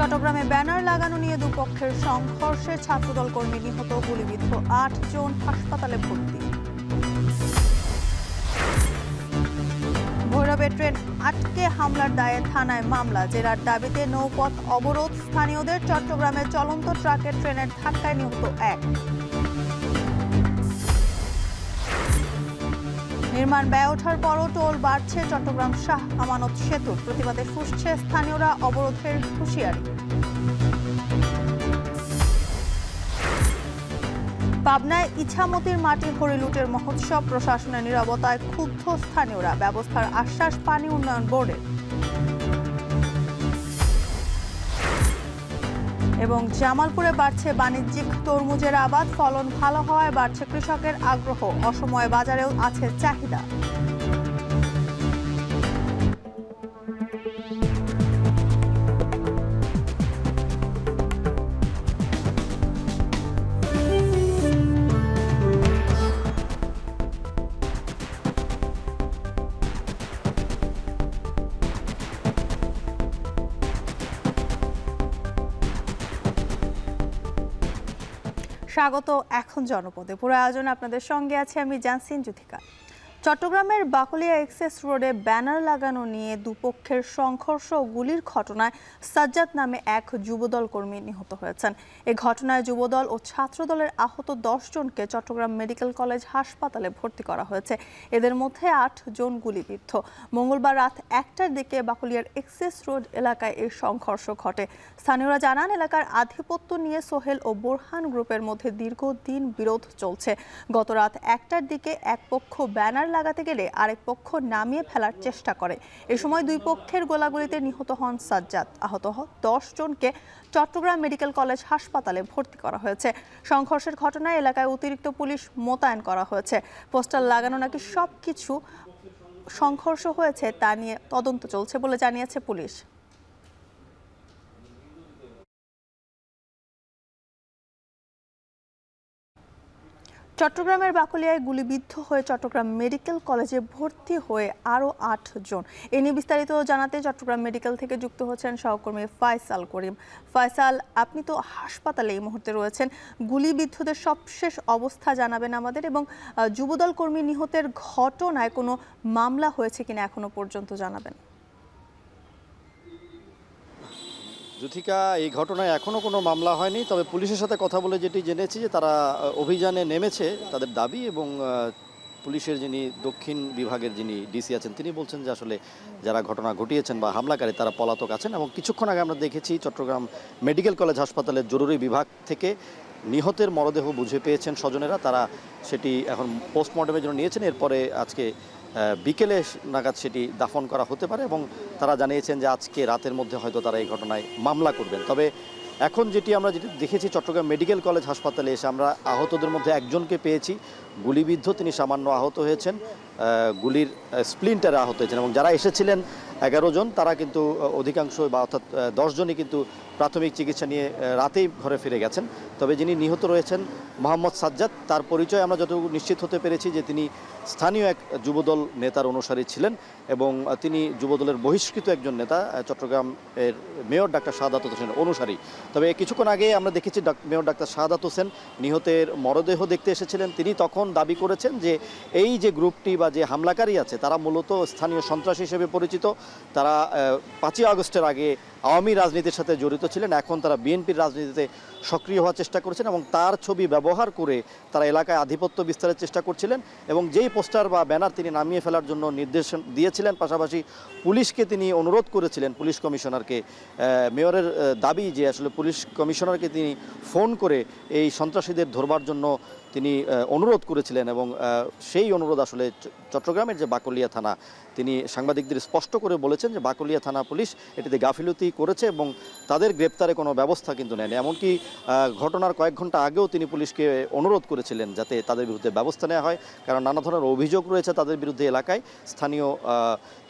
চট্টগ্রামে ব্যানার লাগানো নিয়ে দুপক্ষের সংঘর্ষে ছাত্রদল কর্মী নিহত, গুলিবিদ্ধ ৮ জন হাসপাতালে ভর্তি। ভৈরবে ট্রেন আটকে হামলার দায়ে থানায় মামলা, জেরার দাবিতে নৌপথ অবরোধ স্থানীয়দের। চট্টগ্রামে চলন্ত ট্রাকে ট্রেনের ধাক্কায় নিহত ১। নির্মাণ ব্যয় ওঠার পরও টোল বাড়ছে চট্টগ্রাম শাহ আমানত সেতু, প্রতিবাদে ফুঁসছে স্থানীয়রা, অবরোধের হুঁশিয়ারি। পাবনায় ইছামতির মাটি হরি লুটের মহোৎসব, প্রশাসনের নীরবতায় ক্ষুব্ধ স্থানীয়রা, ব্যবস্থার আশ্বাস পানি উন্নয়ন বোর্ডের। এবং জামালপুরে বাড়ছে বাণিজ্যিক তরমুজের আবাদ, ফলন ভালো হওয়ায় বাড়ছে কৃষকের আগ্রহ, অসময়ে বাজারেও আছে চাহিদা। স্বাগত এখন জনপদে। পুরো আয়োজনে আপনাদের সঙ্গে আছে আমি জানসিন জুথিকা। চট্টগ্রামের বাকলিয়া এক্সেস রোডে ব্যানার লাগানো নিয়ে দুপক্ষের সংঘর্ষ ও গুলির ঘটনায় সাজ্জাদ নামে এক যুবদল কর্মী নিহত হয়েছেন। এ ঘটনায় যুবদল ও ছাত্রদলের আহত ১০ জনকে চট্টগ্রাম মেডিকেল কলেজ হাসপাতালে ভর্তি করা হয়েছে। এদের মধ্যে ৮ জন গুলিবিদ্ধ। মঙ্গলবার রাত ১টার দিকে বাকলিয়ার এক্সেস রোড এলাকায় এই সংঘর্ষ ঘটে। স্থানীয়রা জানান, এলাকার আধিপত্য নিয়ে সোহেল ও বোরহান গ্রুপের মধ্যে দীর্ঘদিন বিরোধ চলছে। গত রাত ১টার দিকে এক পক্ষ ব্যানার লাগাতে গেলে আরেক পক্ষ নামিয়ে ফেলার চেষ্টা করে। এ সময় দুই পক্ষের গোলাগুলিতে নিহত হন সাজ্জাদ। আহত ১০ জনকে চট্টগ্রাম মেডিকেল কলেজ হাসপাতালে ভর্তি করা হয়েছে। সংঘর্ষের ঘটনায় এলাকায় অতিরিক্ত পুলিশ মোতায়েন করা হয়েছে। পোস্টার লাগানো নাকি সবকিছু সংঘর্ষ হয়েছে তা নিয়ে তদন্ত চলছে বলে জানিয়েছে পুলিশ। চট্টগ্রামের বাকলিয়ায় গুলিবিদ্ধ হয়ে চট্টগ্রাম মেডিকেল কলেজে ভর্তি হয়ে আরও ৮ জন। এ নিয়ে বিস্তারিত জানাতে চট্টগ্রাম মেডিকেল থেকে যুক্ত হচ্ছেন সহকর্মী ফয়সাল করিম। ফয়সাল, আপনি তো হাসপাতালে এই মুহূর্তে রয়েছেন, গুলিবিদ্ধদের সবশেষ অবস্থা জানাবেন আমাদের, এবং যুবদল কর্মী নিহতের ঘটনায় কোনো মামলা হয়েছে কিনা এখনো পর্যন্ত জানাবেন। জুথিকা, এই ঘটনায় এখনও কোনো মামলা হয়নি, তবে পুলিশের সাথে কথা বলে যেটি জেনেছি যে তারা অভিযানে নেমেছে তাদের দাবি, এবং পুলিশের যিনি দক্ষিণ বিভাগের যিনি ডিসি আছেন তিনি বলছেন যে আসলে যারা ঘটনা ঘটিয়েছেন বা হামলাকারী তারা পলাতক আছেন। এবং কিছুক্ষণ আগে আমরা দেখেছি চট্টগ্রাম মেডিকেল কলেজ হাসপাতালের জরুরি বিভাগ থেকে নিহতের মরদেহ বুঝে পেয়েছেন স্বজনেরা, তারা সেটি এখন পোস্টমর্টমের জন্য নিয়েছেন। এরপরে আজকে বিকেলে নাগাদ সেটি দাফন করা হতে পারে, এবং তারা জানিয়েছেন যে আজকে রাতের মধ্যে হয়তো তারা এই ঘটনায় মামলা করবেন। তবে এখন যেটি আমরা দেখেছি চট্টগ্রাম মেডিকেল কলেজ হাসপাতালে এসে আমরা আহতদের মধ্যে একজনকে পেয়েছি, গুলিবিদ্ধ, তিনি সামান্য আহত হয়েছেন, গুলির স্প্লিন্টারে আহত হয়েছেন। এবং যারা এসেছিলেন 11 জন, তারা কিন্তু অধিকাংশ বা অর্থাৎ 10 জনই কিন্তু প্রাথমিক চিকিৎসা নিয়ে রাতেই ঘরে ফিরে গেছেন। তবে যিনি নিহত রয়েছেন মোহাম্মদ সাজ্জাদ, তার পরিচয় আমরা যতটুকু নিশ্চিত হতে পেরেছি যে তিনি স্থানীয় এক যুবদল নেতার অনুসারী ছিলেন, এবং তিনি যুবদলের বহিষ্কৃত একজন নেতা, চট্টগ্রামের মেয়র ডাক্তার শাহাদাত হোসেনের অনুসারী। তবে কিছুক্ষণ আগে আমরা দেখেছি মেয়র ডাক্তার শাহাদাত হোসেন নিহতের মরদেহ দেখতে এসেছিলেন। তিনি তখন দাবি করেছেন যে এই যে গ্রুপটি বা যে হামলাকারী আছে তারা মূলত স্থানীয় সন্ত্রাসী হিসেবে পরিচিত। তারা 5ই আগস্টের আগে আওয়ামী রাজনীতির সাথে জড়িত ছিলেন, এখন তারা বিএনপির রাজনীতিতে সক্রিয় হওয়ার চেষ্টা করেছেন, এবং তার ছবি ব্যবহার করে তারা এলাকায় আধিপত্য বিস্তারের চেষ্টা করছিলেন। এবং যেই পোস্টার বা ব্যানার তিনি নামিয়ে ফেলার জন্য নির্দেশ দিয়েছিলেন, পাশাপাশি পুলিশকে তিনি অনুরোধ করেছিলেন, পুলিশ কমিশনারকে। মেয়রের দাবি যে আসলে পুলিশ কমিশনারকে তিনি ফোন করে এই সন্ত্রাসীদের ধরবার জন্য তিনি অনুরোধ করেছিলেন, এবং সেই অনুরোধ আসলে চট্টগ্রামের যে বাকলিয়া থানা, তিনি সাংবাদিকদের স্পষ্ট করে বলেছেন যে বাকলিয়া থানা পুলিশ এটিতে গাফিলতি করেছে এবং তাদের গ্রেপ্তারে কোনো ব্যবস্থা কিন্তু নেয়নি। এমনকি ঘটনার কয়েক ঘন্টা আগেও তিনি পুলিশকে অনুরোধ করেছিলেন যাতে তাদের বিরুদ্ধে ব্যবস্থা নেওয়া হয়, কারণ নানা ধরনের অভিযোগ রয়েছে তাদের বিরুদ্ধে। এলাকায় স্থানীয়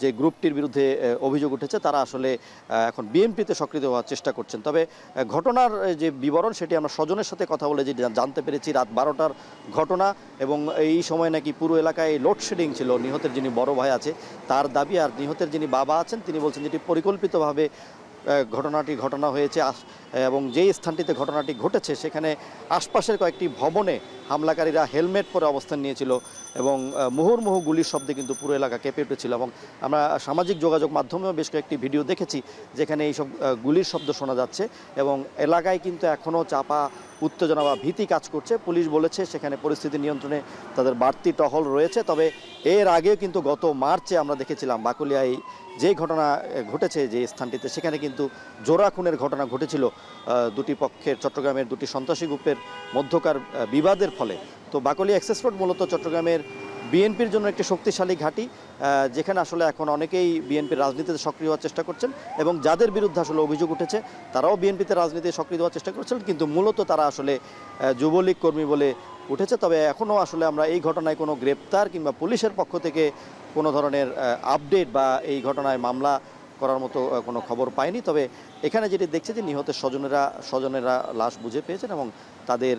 যে গ্রুপটির বিরুদ্ধে অভিযোগ উঠেছে তারা আসলে এখন বিএনপিতে সক্রিয় হওয়ার চেষ্টা করছেন। তবে ঘটনার যে বিবরণ সেটি আমরা স্বজনের সাথে কথা বলে যে জানতে পেরেছি রাত 12টার ঘটনা, এবং এই সময় নাকি পুরো এলাকায় লোডশেডিং ছিল। নিহতের যিনি বড় ভাই আছে তার দাবি, আর নিহতের যিনি বাবা আছেন তিনি বলছেন যেটি পরিকল্পিতভাবে ঘটনা হয়েছে এবং যেই স্থানটিতে ঘটনাটি ঘটেছে সেখানে আশপাশের কয়েকটি ভবনে হামলাকারীরা হেলমেট পরে অবস্থান নিয়েছিল এবং মুহুর্মুহু গুলির শব্দে কিন্তু পুরো এলাকা কেঁপে উঠেছিল। এবং আমরা সামাজিক যোগাযোগ মাধ্যমেও বেশ কয়েকটি ভিডিও দেখেছি যেখানে এইসব গুলির শব্দ শোনা যাচ্ছে এবং এলাকায় কিন্তু এখনও চাপা উত্তেজনা বা ভীতি কাজ করছে। পুলিশ বলেছে সেখানে পরিস্থিতি নিয়ন্ত্রণে তাদের বাড়তি টহল রয়েছে। তবে এর আগেও কিন্তু গত মার্চে আমরা দেখেছিলাম বাকলিয়ায় যে ঘটনা ঘটেছে যে স্থানটিতে, সেখানে কিন্তু জোড়া খুনের ঘটনা ঘটেছিল দুটি পক্ষের, চট্টগ্রামের দুটি সন্ত্রাসী গ্রুপের মধ্যকার বিবাদের ফলে। তো বাকলিয়া অ্যাক্সেস রোড মূলত চট্টগ্রামের বিএনপির জন্য একটি শক্তিশালী ঘাঁটি, যেখানে আসলে এখন অনেকেই বিএনপির রাজনীতিতে সক্রিয় হওয়ার চেষ্টা করছেন এবং যাদের বিরুদ্ধে আসলে অভিযোগ উঠেছে তারাও বিএনপিতে রাজনীতিতে সক্রিয় হওয়ার চেষ্টা করছেন, কিন্তু মূলত তারা আসলে যুবলীগ কর্মী বলে উঠেছে। তবে এখনও আসলে আমরা এই ঘটনায় কোনো গ্রেপ্তার কিংবা পুলিশের পক্ষ থেকে কোনো ধরনের আপডেট বা এই ঘটনায় মামলা করার মতো কোনো খবর পাইনি। তবে এখানে যেটি দেখছে যে নিহতের স্বজনেরা লাশ বুঝে পেয়েছেন এবং তাদের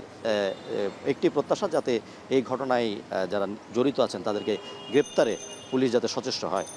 একটি প্রত্যাশা যাতে এই ঘটনায় যারা জড়িত আছেন তাদেরকে গ্রেপ্তারে পুলিশ যাতে সচেষ্ট হয়।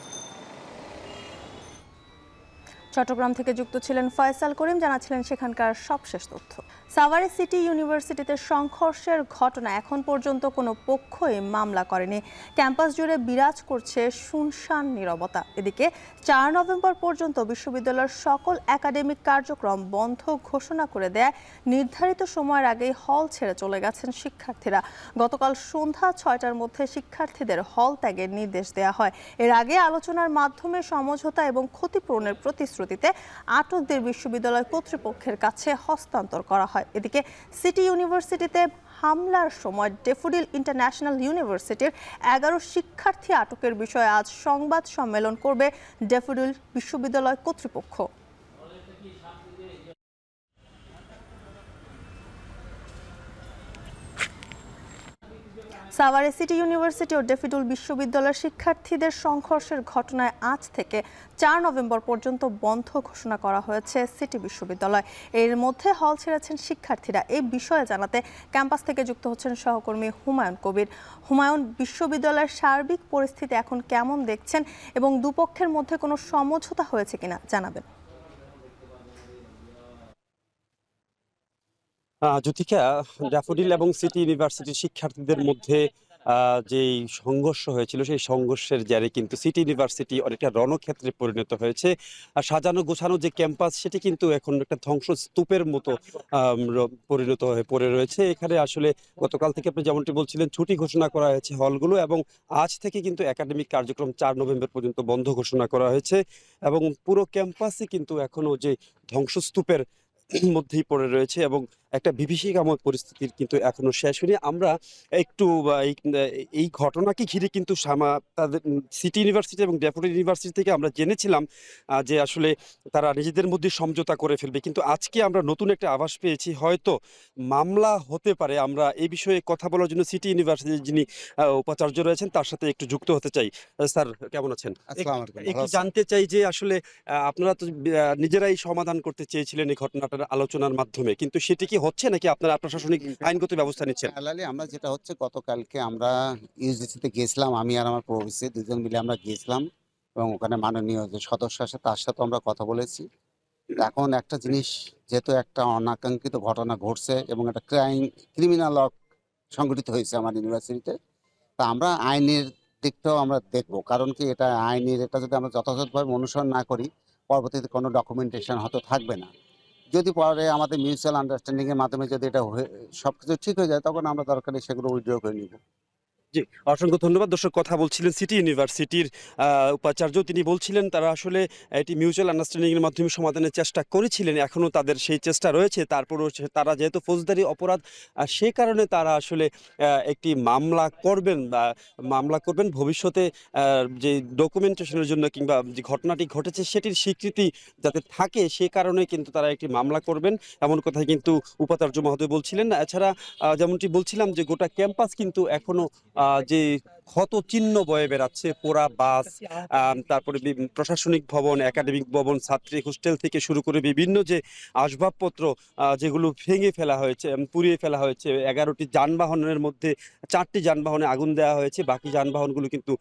চট্টগ্রাম থেকে যুক্ত ছিলেন ফয়সাল করিম, জানাচ্ছিলেন সেখানকার সবশেষ তথ্য। সাভারে সিটি ইউনিভার্সিটিতে সংঘর্ষের ঘটনা এখন পর্যন্ত কোনো পক্ষই মামলা করেনি। ক্যাম্পাস জুড়ে বিরাজ করছে শুনশান নীরবতা। এদিকে 4 নভেম্বর পর্যন্ত বিশ্ববিদ্যালয়ের সকল একাডেমিক কার্যক্রম বন্ধ ঘোষণা করে দেয় নির্ধারিত সময়ের আগেই হল ছেড়ে চলে গেছেন শিক্ষার্থীরা। গতকাল সন্ধ্যা 6টার মধ্যে শিক্ষার্থীদের হল ত্যাগের নির্দেশ দেওয়া হয়। এর আগে আলোচনার মাধ্যমে সমঝোতা এবং ক্ষতিপূরণের প্রতিশ্রুতিতে আটকদের বিশ্ববিদ্যালয় কর্তৃপক্ষের কাছে হস্তান্তর করা হয়। এদিকে সিটি ইউনিভার্সিটিতে হামলার সময় ড্যাফোডিল ইন্টারন্যাশনাল ইউনিভার্সিটির 11 শিক্ষার্থী আটকের বিষয়ে আজ সংবাদ সম্মেলন করবে ড্যাফোডিল বিশ্ববিদ্যালয় কর্তৃপক্ষ। সাভারে সিটি ইউনিভার্সিটি ও ড্যাফোডিল বিশ্ববিদ্যালয়ের শিক্ষার্থীদের সংঘর্ষের ঘটনায় আজ থেকে 4 নভেম্বর পর্যন্ত বন্ধ ঘোষণা করা হয়েছে সিটি বিশ্ববিদ্যালয়। এর মধ্যে হল ছেড়েছেন শিক্ষার্থীরা। এই বিষয়ে জানাতে ক্যাম্পাস থেকে যুক্ত হচ্ছেন সহকর্মী হুমায়ুন কবির। হুমায়ুন, বিশ্ববিদ্যালয়ের সার্বিক পরিস্থিতি এখন কেমন দেখছেন এবং দুপক্ষের মধ্যে কোনো সমঝোতা হয়েছে কিনা জানাবেন। জ্যোতিকা, ড্যাফোডিল এবং সিটি ইউনিভার্সিটির শিক্ষার্থীদের মধ্যে যে সংঘর্ষ হয়েছিল সেই সংঘর্ষের জেরে কিন্তু সিটি ইউনিভার্সিটি অনেকটা রণক্ষেত্রে পরিণত হয়েছে। আর সাজানো গোছানো যে ক্যাম্পাস সেটি কিন্তু এখন একটা ধ্বংসস্তূপের মতো পরিণত হয়ে পড়ে রয়েছে। এখানে আসলে গতকাল থেকে আপনি যেমনটি বলছিলেন ছুটি ঘোষণা করা হয়েছে হলগুলো এবং আজ থেকে কিন্তু একাডেমিক কার্যক্রম 4 নভেম্বর পর্যন্ত বন্ধ ঘোষণা করা হয়েছে এবং পুরো ক্যাম্পাসই কিন্তু এখনো যে ধ্বংসস্তূপের মধ্যেই পড়ে রয়েছে এবং একটা বিভীষিকাময় পরিস্থিতির কিন্তু এখনো শেষ হয়নি। আমরা একটু এই ঘটনাকে ঘিরে কিন্তু তাদের সিটি ইউনিভার্সিটি এবং ড্যাফোডিল ইউনিভার্সিটি থেকে আমরা জেনেছিলাম যে আসলে তারা নিজেদের মধ্যে সমঝোতা করে ফেলবে, কিন্তু আজকে আমরা নতুন একটা আভাস পেয়েছি হয়তো মামলা হতে পারে। আমরা এই বিষয়ে কথা বলার জন্য সিটি ইউনিভার্সিটির যিনি উপাচার্য রয়েছেন তার সাথে একটু যুক্ত হতে চাই। স্যার, কেমন আছেন? একটু জানতে চাই যে আসলে আপনারা তো নিজেরাই সমাধান করতে চেয়েছিলেন এই ঘটনাটার আলোচনার মাধ্যমে, কিন্তু সেটি কি হচ্ছে নাকি আপনারা প্রশাসনিক আইনগত ব্যবস্থা নিচ্ছেন? আমরা যেটা হচ্ছে গতকালকে আমরা ইউজিসিতে গেছিলাম, আমি আর আমার প্রভিসি দুজন মিলে আমরা গিয়েছিলাম এবং ওখানে মাননীয় যে সদস্য আছে তার সাথে আমরা কথা বলেছি। এখন একটা জিনিস, যেহেতু একটা অনাকাঙ্ক্ষিত ঘটনা ঘটছে এবং একটা ক্রিমিনাল সংগঠিত হয়েছে আমার ইউনিভার্সিটিতে, তা আমরা আইনের দিকটাও আমরা দেখবো। কারণ কি, এটা আইনের এটা যদি আমরা যথাযথভাবে অনুসরণ না করি পরবর্তীতে কোনো ডকুমেন্টেশন হয়তো থাকবে না। যদি পরে আমাদের মিউচুয়াল আন্ডারস্ট্যান্ডিং এর মাধ্যমে যদি এটা সবকিছু ঠিক হয়ে যায় তখন আমরা দরকারি সেগুলো উইথড্র করে নিব। জি, অসংখ্য ধন্যবাদ। দর্শক, কথা বলছিলেন সিটি ইউনিভার্সিটির উপাচার্য। তিনি বলছিলেন তারা আসলে এটি মিউচুয়াল আন্ডারস্ট্যান্ডিং এর মাধ্যমে সমাধানের চেষ্টা করেছিলেন, এখনও তাদের সেই চেষ্টা রয়েছে। তারপরেও তারা যেহেতু ফৌজদারি অপরাধ, সে কারণে তারা আসলে একটি মামলা করবেন ভবিষ্যতে যে ডকুমেন্টেশনের জন্য কিংবা যে ঘটনাটি ঘটেছে সেটির স্বীকৃতি যাতে থাকে, সে কারণে কিন্তু তারা একটি মামলা করবেন, এমন কথাই কিন্তু উপাচার্য মহোদয় বলছিলেন। এছাড়া যেমনটি বলছিলাম যে গোটা ক্যাম্পাস কিন্তু এখনো যে ক্ষত চিহ্ন বয়ে বেড়াচ্ছে, পোড়া বাস, তারপরে প্রশাসনিক ভবন, একাডেমিক ভবন, ছাত্রী হোস্টেল থেকে শুরু করে বিভিন্ন যে আসবাবপত্র যেগুলো ভেঙে ফেলা হয়েছে, পুড়িয়ে ফেলা হয়েছে। 11টি যানবাহনের মধ্যে 4টি যানবাহনে আগুন দেওয়া হয়েছে, বাকি যানবাহনগুলো কিন্তু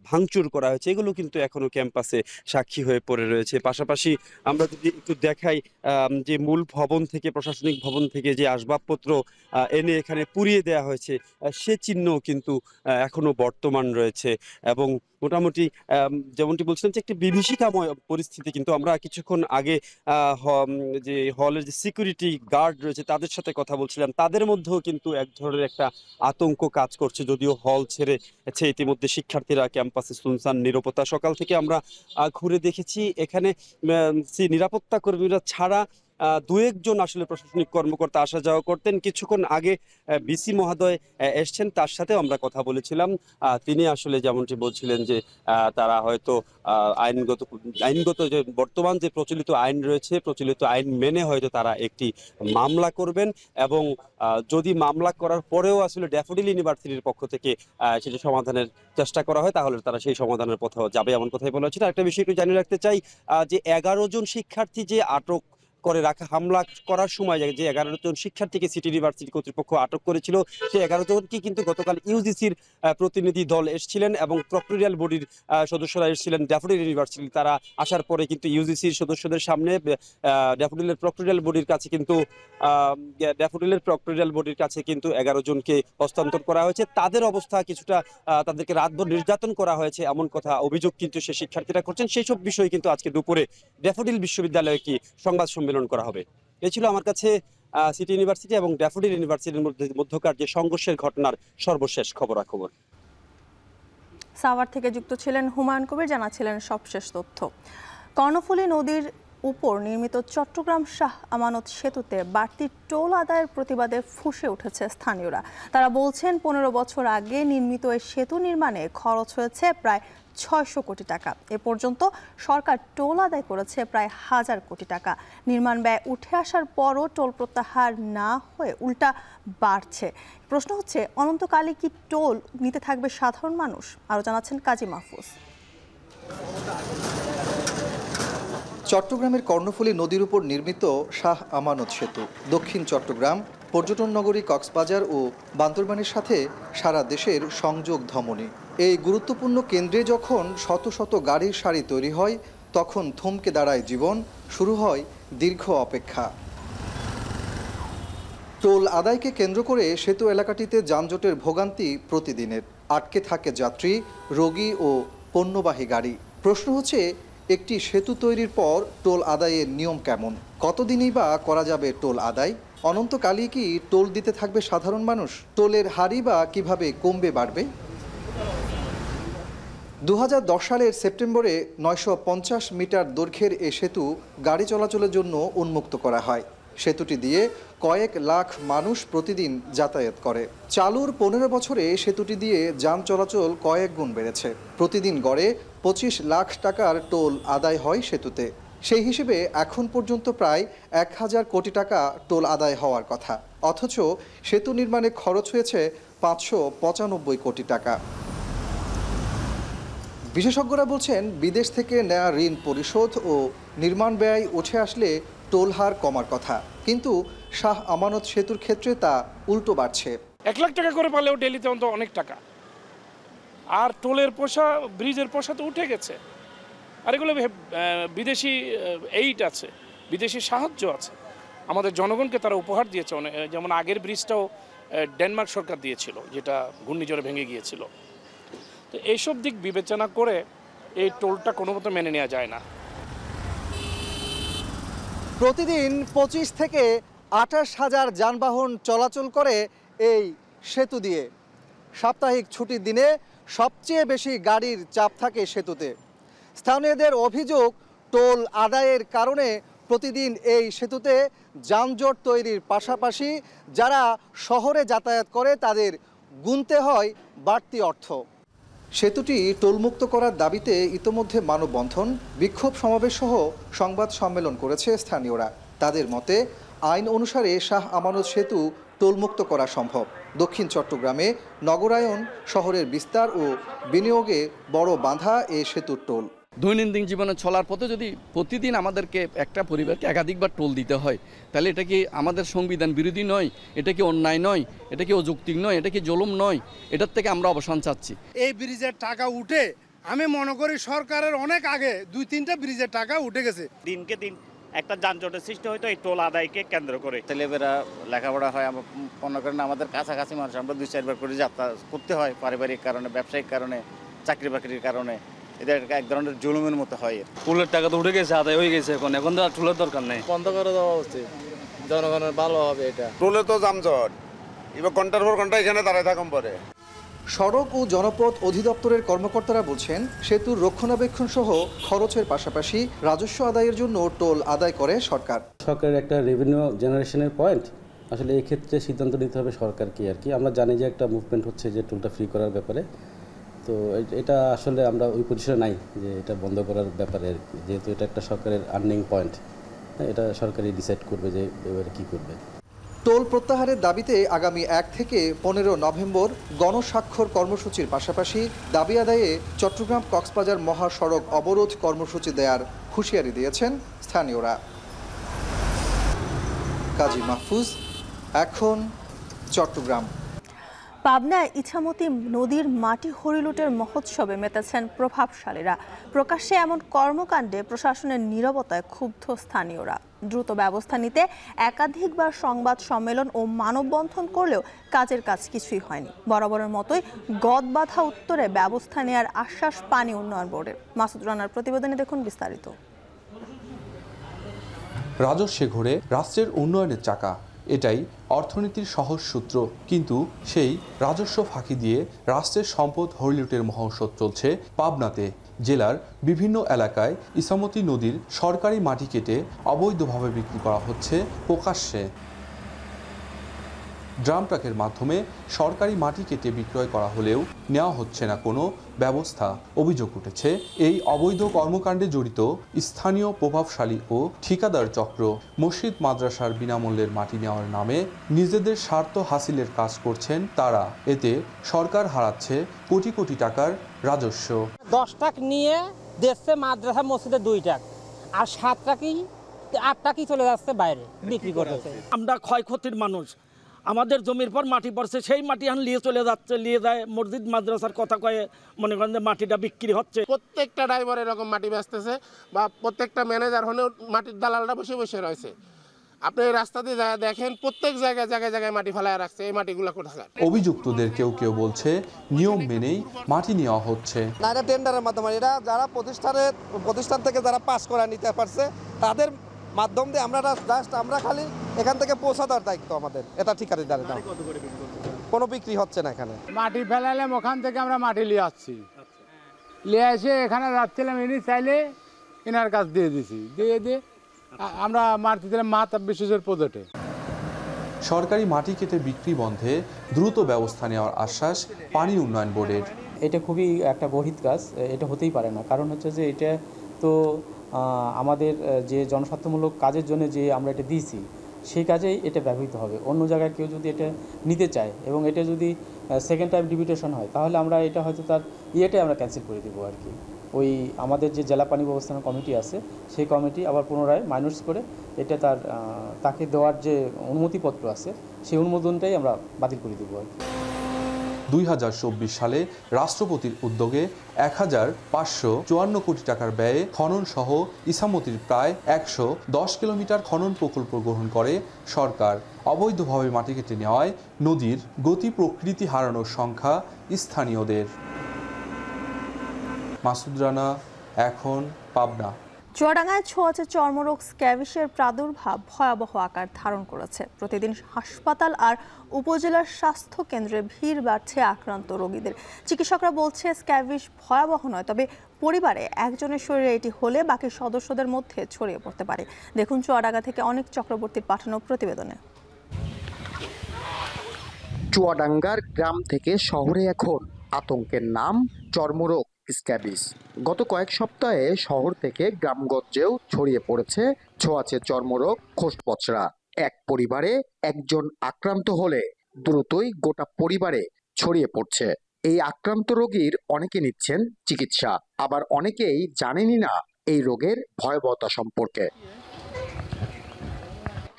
ভাঙচুর করা হয়েছে। এগুলো কিন্তু এখনো ক্যাম্পাসে সাক্ষী হয়ে পড়ে রয়েছে। পাশাপাশি আমরা যদি একটু দেখাই, যে মূল ভবন থেকে, প্রশাসনিক ভবন থেকে যে আসবাবপত্র এনে এখানে পুড়িয়ে দেওয়া হয়েছে, সে চিহ্ন কিন্তু এখনো বর্তমান রয়েছে। এবং মোটামুটি যেমনটি বলছিলাম যে একটি বিভীষিকাময় পরিস্থিতি। কিন্তু আমরা কিছুক্ষণ আগে যে হলের যে সিকিউরিটি গার্ড রয়েছে তাদের সাথে কথা বলছিলাম, তাদের মধ্যেও কিন্তু এক ধরনের একটা আতঙ্ক কাজ করছে। যদিও হল ছেড়েছে ইতিমধ্যে শিক্ষার্থীরা, ক্যাম্পাসে সুনসান নীরবতা। সকাল থেকে আমরা ঘুরে দেখেছি এখানে নিরাপত্তা কর্মীরা ছাড়া দু একজন আসলে প্রশাসনিক কর্মকর্তা আসা যাওয়া করতেন। কিছুক্ষণ আগে বিসি মহোদয় এসছেন, তার সাথেও আমরা কথা বলেছিলাম। তিনি আসলে যেমনটি বলছিলেন যে তারা হয়তো আইনগত যে বর্তমান যে প্রচলিত আইন রয়েছে, প্রচলিত আইন মেনে হয়তো তারা একটি মামলা করবেন। এবং যদি মামলা করার পরেও আসলে ড্যাফোডিল ইউনিভার্সিটির পক্ষ থেকে সেটা সমাধানের চেষ্টা করা হয়, তাহলে তারা সেই সমাধানের পথেও যাবে, এমন কথাই বলা হচ্ছে। একটা বিষয় একটু জানিয়ে রাখতে চাই, যে 11 জন শিক্ষার্থী যে আটক করে রাখা, হামলা করার সময় যে 11 জন শিক্ষার্থীকে সিটি ইউনিভার্সিটি কর্তৃপক্ষ আটক করেছিল, সেই 11 জনকে কিন্তু গতকাল ইউজিসির প্রতিনিধি দল এসেছিলেন এবং প্রক্টোরিয়াল বডির সদস্যরা এসেছিলেন ড্যাফোডিল ইউনিভার্সিটি। তারা আসার পরে কিন্তু ইউজিসির সদস্যদের সামনে ড্যাফোডিলের প্রক্টোরিয়াল বডির কাছে কিন্তু 11 জনকে হস্তান্তর করা হয়েছে। তাদের অবস্থা কিছুটা, তাদেরকে রাতভর নির্যাতন করা হয়েছে, এমন কথা অভিযোগ কিন্তু সে শিক্ষার্থীরা করছেন। সেই সব বিষয়ে কিন্তু আজকে দুপুরে ড্যাফোডিল বিশ্ববিদ্যালয়ে কি সংবাদ সম্মেলন করা হবে। এই ছিল আমার কাছে সিটি ইউনিভার্সিটি এবং ড্যাফোডিল ইউনিভার্সিটির মধ্যকার যে সংঘর্ষের ঘটনার সর্বশেষ খবরাখবর। সাভার থেকে যুক্ত ছিলেন হুমায়ুন কবির, জানাচ্ছিলেন সবশেষ তথ্য। কর্ণফুলী নদীর উপর নির্মিত চট্টগ্রাম শাহ আমানত সেতুতে বাড়তি টোল আদায়ের প্রতিবাদে ফুঁসে উঠেছে স্থানীয়রা। তারা বলছেন 15 বছর আগে নির্মিত এই সেতু নির্মাণে খরচ হয়েছে প্রায় 600 কোটি টাকা। এ পর্যন্ত সরকার টোল আদায় করেছে প্রায় 1000 কোটি টাকা। নির্মাণ ব্যয় উঠে আসার পরও টোল প্রত্যাহার না হয়ে উল্টা বাড়ছে। প্রশ্ন হচ্ছে, অনন্তকালে কি টোল নিতে থাকবে সাধারণ মানুষ? আরও জানাচ্ছেন কাজী মাহফুজ। চট্টগ্রামের কর্ণফুলী নদীর উপর নির্মিত শাহ আমানত সেতু দক্ষিণ চট্টগ্রাম, পর্যটন নগরী কক্সবাজার ও বান্দরবানের সাথে সারা দেশের সংযোগ ধমনী। এই গুরুত্বপূর্ণ কেন্দ্রে যখন শত শত গাড়ির সারি তৈরি হয়, তখন থমকে দাঁড়ায় জীবন, শুরু হয় দীর্ঘ অপেক্ষা। টোল আদায়কে কেন্দ্র করে সেতু এলাকাটিতে যানজটের ভোগান্তি প্রতিদিনের। আটকে থাকে যাত্রী, রোগী ও পণ্যবাহী গাড়ি। প্রশ্ন হচ্ছে, একটি সেতু তৈরির পর টোল আদায়ের নিয়ম কেমন? কতদিনই বা করা যাবে টোল আদায়? অনন্তকালই কি টোল দিতে থাকবে সাধারণ মানুষ? টোলের হারই বা কিভাবে কমবে বাড়বে? 2010 সালের সেপ্টেম্বরে 950 মিটার দৈর্ঘ্যের এ সেতু গাড়ি চলাচলের জন্য উন্মুক্ত করা হয়। সেতুটি দিয়ে কয়েক লাখ মানুষ প্রতিদিন যাতায়াত করে। চালুর 15 বছরে সেতুটি দিয়ে যান চলাচল কয়েক গুণ বেড়েছে। প্রতিদিন গড়ে 25 লাখ টাকার টোল আদায় হয় সেতুতে। সেই হিসেবে এখন পর্যন্ত প্রায় 1000 কোটি টাকা টোল আদায় হওয়ার কথা, অথচ সেতু নির্মাণে খরচ হয়েছে 595 কোটি টাকা। বিশেষজ্ঞরা বলছেন, বিদেশ থেকে নেওয়া ঋণ পরিশোধ ও নির্মাণ ব্যয় উঠে আসলে টোল হার কমার কথা, কিন্তু শাহ আমানত সেতুর ক্ষেত্রে তা উল্টো বাড়ছে। 1 লাখ টাকা করে পালেও ডেলিতে অন্তত অনেক টাকা, আর টোলের পয়সা, ব্রিজের পয়সা তো উঠে গেছে। আর এগুলো বিদেশি এইড আছে, বিদেশি সাহায্য আছে, আমাদের জনগণকে তারা উপহার দিয়েছে। যেমন আগের ব্রিজটাও ডেনমার্ক সরকার দিয়েছিল, যেটা ঘূর্ণিঝড়ে ভেঙে গিয়েছিল। তো এইসব দিক বিবেচনা করে এই টোলটা কোনো মতো মেনে নেওয়া যায় না। প্রতিদিন 25 থেকে 28 হাজার যানবাহন চলাচল করে এই সেতু দিয়ে। সাপ্তাহিক ছুটির দিনে সবচেয়ে বেশি গাড়ির চাপ থাকে সেতুতে। স্থানীয়দের অভিযোগ, টোল আদায়ের কারণে প্রতিদিন এই সেতুতে যানজট তৈরির পাশাপাশি যারা শহরে যাতায়াত করে তাদের গুনতে হয় বাড়তি অর্থ। সেতুটি টোলমুক্ত করার দাবিতে ইতোমধ্যে মানববন্ধন, বিক্ষোভ সমাবেশ সহ সংবাদ সম্মেলন করেছে স্থানীয়রা। তাদের মতে, আইন অনুসারে শাহ আমানত সেতু টোলমুক্ত করা সম্ভব। দক্ষিণ চট্টগ্রামে নগরায়ন, শহরের বিস্তার ও বিনিয়োগে বড় বাধা এ সেতুর টোল। দৈনন্দিন জীবনে চলার পথে যদি প্রতিদিন আমাদেরকে একটা পরিবারকে একাধিকবার টোল দিতে হয়, তাহলে এটা কি আমাদের সংবিধান বিরোধী নয়? এটা কি অন্যায় নয়? এটা কি অযৌক্তিক নয়? এটা কি জুলুম নয়? এটার থেকে আমরা অবসান চাচ্ছি। এই ব্রিজের টাকা উঠে আমি মনে করি সরকারের অনেক আগে 2-3টা ব্রিজের টাকা উঠে গেছে। দিনকে দিন একটা যানজটের সৃষ্টি হয়তো এই টোল আদায়কে কেন্দ্র করে। ছেলেমেয়েরা লেখাপড়া হয়, আমরা মনে করেন আমাদের কাছাকাছি মানুষ, আমরা 2-4 বার করে যাত্রা করতে হয় পারিবারিক কারণে, ব্যবসায়িক কারণে, চাকরি বাকরির কারণে। এটা এক ধরনের জুলুমের মতো হয়। টোলের টাকা তো উঠে গেছে, আদায় হয়ে গেছে, এখন তো আর টোলের দরকার নেই, বন্ধ করে দেওয়া উচিত, জনগণের ভালো হবে। এটা টোলে তো যানজট, এবার ঘন্টার পর ঘন্টা এখানে দাঁড়ায় থাকুন পরে। সড়ক ও জনপথ অধিদপ্তরের কর্মকর্তারা বলছেন, সেতুর রক্ষণাবেক্ষণ সহ খরচের পাশাপাশি রাজস্ব আদায়ের জন্য টোল আদায় করে সরকার। সরকারের একটা রেভিনিউ জেনারেশনের পয়েন্ট, আসলে এই ক্ষেত্রে সিদ্ধান্ত নিতে হবে সরকারকে আর কি। আমরা জানি যে একটা মুভমেন্ট হচ্ছে যে টোলটা ফ্রি করার ব্যাপারে, তো এটা আসলে আমরা ওই পজিশনে নাই যে এটা বন্ধ করার ব্যাপারে আর কি, যেহেতু এটা একটা সরকারের আর্নিং পয়েন্ট, এটা সরকারই ডিসাইড করবে যে এবারে কী করবে। টোল প্রত্যাহারের দাবিতে আগামী 1 থেকে 15 নভেম্বর গণস্বাক্ষর কর্মসূচির পাশাপাশি দাবি আদায়ে চট্টগ্রাম কক্সবাজার মহাসড়ক অবরোধ কর্মসূচি দেওয়ার হুঁশিয়ারি দিয়েছেন স্থানীয়রা। কাজী মাহফুজ, এখন চট্টগ্রাম। পাবনায় ইছামতি নদীর মাটি হরিলুটের মহোৎসবে মেতেছেন প্রভাবশালীরা। প্রকাশ্যে এমন কর্মকাণ্ডে প্রশাসনের নীরবতায় ক্ষুব্ধ স্থানীয়রা। দ্রুত ব্যবস্থা নিতে একাধিকবার সংবাদ সম্মেলন ও মানববন্ধন করলেও কাজের কাজ কিছুই হয়নি। বরাবরের মতোই গদবাধা উত্তরে ব্যবস্থা নেওয়ার আশ্বাস পানি উন্নয়ন বোর্ডের। মাসুদ রানার প্রতিবেদনে দেখুন বিস্তারিত। রাজস্বে ঘুরে রাষ্ট্রের উন্নয়নের চাকা, এটাই অর্থনীতির সহজ সূত্র। কিন্তু সেই রাজস্ব ফাঁকি দিয়ে রাষ্ট্রের সম্পদ হরিলুটের মহোৎসব চলছে পাবনাতে। জেলার বিভিন্ন এলাকায় ইছামতি নদীর সরকারি মাটি কেটে অবৈধভাবে বিক্রি করা হচ্ছে প্রকাশ্যে। ড্রাম ট্রাকের মাধ্যমে সরকারি মাটি কেটে বিক্রয় করা হলেও নেওয়া হচ্ছে না কোনো ব্যবস্থা। অভিযোগ উঠেছে এই অবৈধ কর্মকাণ্ডে জড়িত স্থানীয় প্রভাবশালী ও ঠিকাদার চক্র মসজিদ মাদ্রাসার বিনামূল্যের মাটি নেওয়ার নামে নিজেদের স্বার্থ হাসিলের কাজ করছেন তারা। এতে সরকার হারাচ্ছে কোটি কোটি টাকার রাজস্ব। 10 টাকা নিয়ে দেশে মাদ্রাসা মসজিদে 2 টাকা, আর 7 টাকাই 8 টাকাই চলে যাচ্ছে বাইরে বিক্রি করতেছে। আমরা ক্ষয়ক্ষতির মানুষ, আমাদের জমির পর মাটি পড়ছে, সেই মাটি এখন নিয়ে চলে যাচ্ছে, নিয়ে যায় মসজিদ মাদ্রাসার কথা কয়ে মনে করেন যে মাটিটা বিক্রি হচ্ছে। প্রত্যেকটা ড্রাইভার এরকম মাটি বেচতেছে, বা প্রত্যেকটা ম্যানেজার হলেও মাটির দালালরা বসে বসে রয়েছে। আপনি এই রাস্তা দিয়ে দেখেন, প্রত্যেক জায়গায় জায়গায় জায়গায় মাটি ফেলায় রাখছে। এই মাটিগুলো কোথায়? অভিযুক্তদের কেউ কেউ বলছে নিয়ম মেনেই মাটি নেওয়া হচ্ছে। না, এটা টেন্ডারের মাধ্যমে, এটা যারা প্রতিষ্ঠান থেকে যারা পাস করা নিতে পারছে তাদের মাধ্যম দিয়ে আমরা খালি এখান থেকে পৌঁছা দেওয়ার দায়িত্ব আমাদের। এটা ঠিকাদারের দাম, কোনো বিক্রি হচ্ছে না এখানে। মাটি ফেলালাম, ওখান থেকে আমরা মাটি নিয়ে আসছি, নিয়ে এসে এখানে যাচ্ছিলাম, ইনি চাইলে এনার কাছ দিয়ে দিছি, দিয়ে আমরা মাটি দিলাম মাথা বিশেষের প্রজেক্টে। সরকারি মাটি কেটে বিক্রি বন্ধে দ্রুত ব্যবস্থা নেওয়ার আশ্বাস পানি উন্নয়ন বোর্ডের। এটা খুবই একটা গর্হিত কাজ, এটা হতেই পারে না। কারণ হচ্ছে যে এটা তো আমাদের যে জনস্বার্থমূলক কাজের জন্য যে আমরা এটা দিয়েছি, সেই কাজেই এটা ব্যবহৃত হবে। অন্য জায়গায় কেউ যদি এটা নিতে চায় এবং এটা যদি সেকেন্ড টাইম ডিবিটেশন হয়, তাহলে আমরা এটা হয়তো তার ইয়েটাই আমরা ক্যান্সেল করে দেবো আর কি। ওই আমাদের যে জেলা পানি ব্যবস্থাপনা কমিটি আছে, সেই কমিটি আবার পুনরায় মাইনাস করে এটা তাকে দেওয়ার যে অনুমতিপত্র আছে, সেই অনুমোদনটাই আমরা বাতিল করে দেবো আর কি। 2024 সালে রাষ্ট্রপতির উদ্যোগে 1554 কোটি টাকার ব্যয়ে খনন সহ ইছামতির প্রায় 110 কিলোমিটার খনন প্রকল্প গ্রহণ করে সরকার। অবৈধভাবে মাটি কেটে নেওয়ায় নদীর গতি প্রকৃতি হারানোর সংখ্যা স্থানীয়দের। মাসুদ রানা, এখন, পাবনা। চুয়াডাঙ্গায় ছোঁয়াচে চর্মরোগ স্ক্যাবিসের প্রাদুর্ভাব ভয়াবহ আকার ধারণ করেছে। প্রতিদিন হাসপাতাল আর উপজেলার স্বাস্থ্য কেন্দ্রে ভিড় বাড়ছে আক্রান্ত রোগীদের। চিকিৎসকরা বলছে স্ক্যাবিস ভয়াবহ নয়, তবে পরিবারে একজনের শরীরে এটি হলে বাকি সদস্যদের মধ্যে ছড়িয়ে পড়তে পারে। দেখুন চুয়াডাঙ্গা থেকে অনেক চক্রবর্তীর পাঠানো প্রতিবেদনে। চুয়াডাঙ্গার গ্রাম থেকে শহরে এখন আতঙ্কের নাম চর্মরোগ স্ক্যাবিস। গত কয়েক সপ্তাহে শহর থেকে গ্রামগঞ্জেও ছড়িয়ে পড়েছে ছোঁয়াচে চর্মরোগ খোসপচরা। এক পরিবারে একজন আক্রান্ত হলে দ্রুতই গোটা পরিবারে ছড়িয়ে পড়ছে। এই আক্রান্ত রোগীর অনেকে নিচ্ছেন চিকিৎসা, আবার অনেকেই জানেনই না এই রোগের ভয়াবহতা সম্পর্কে।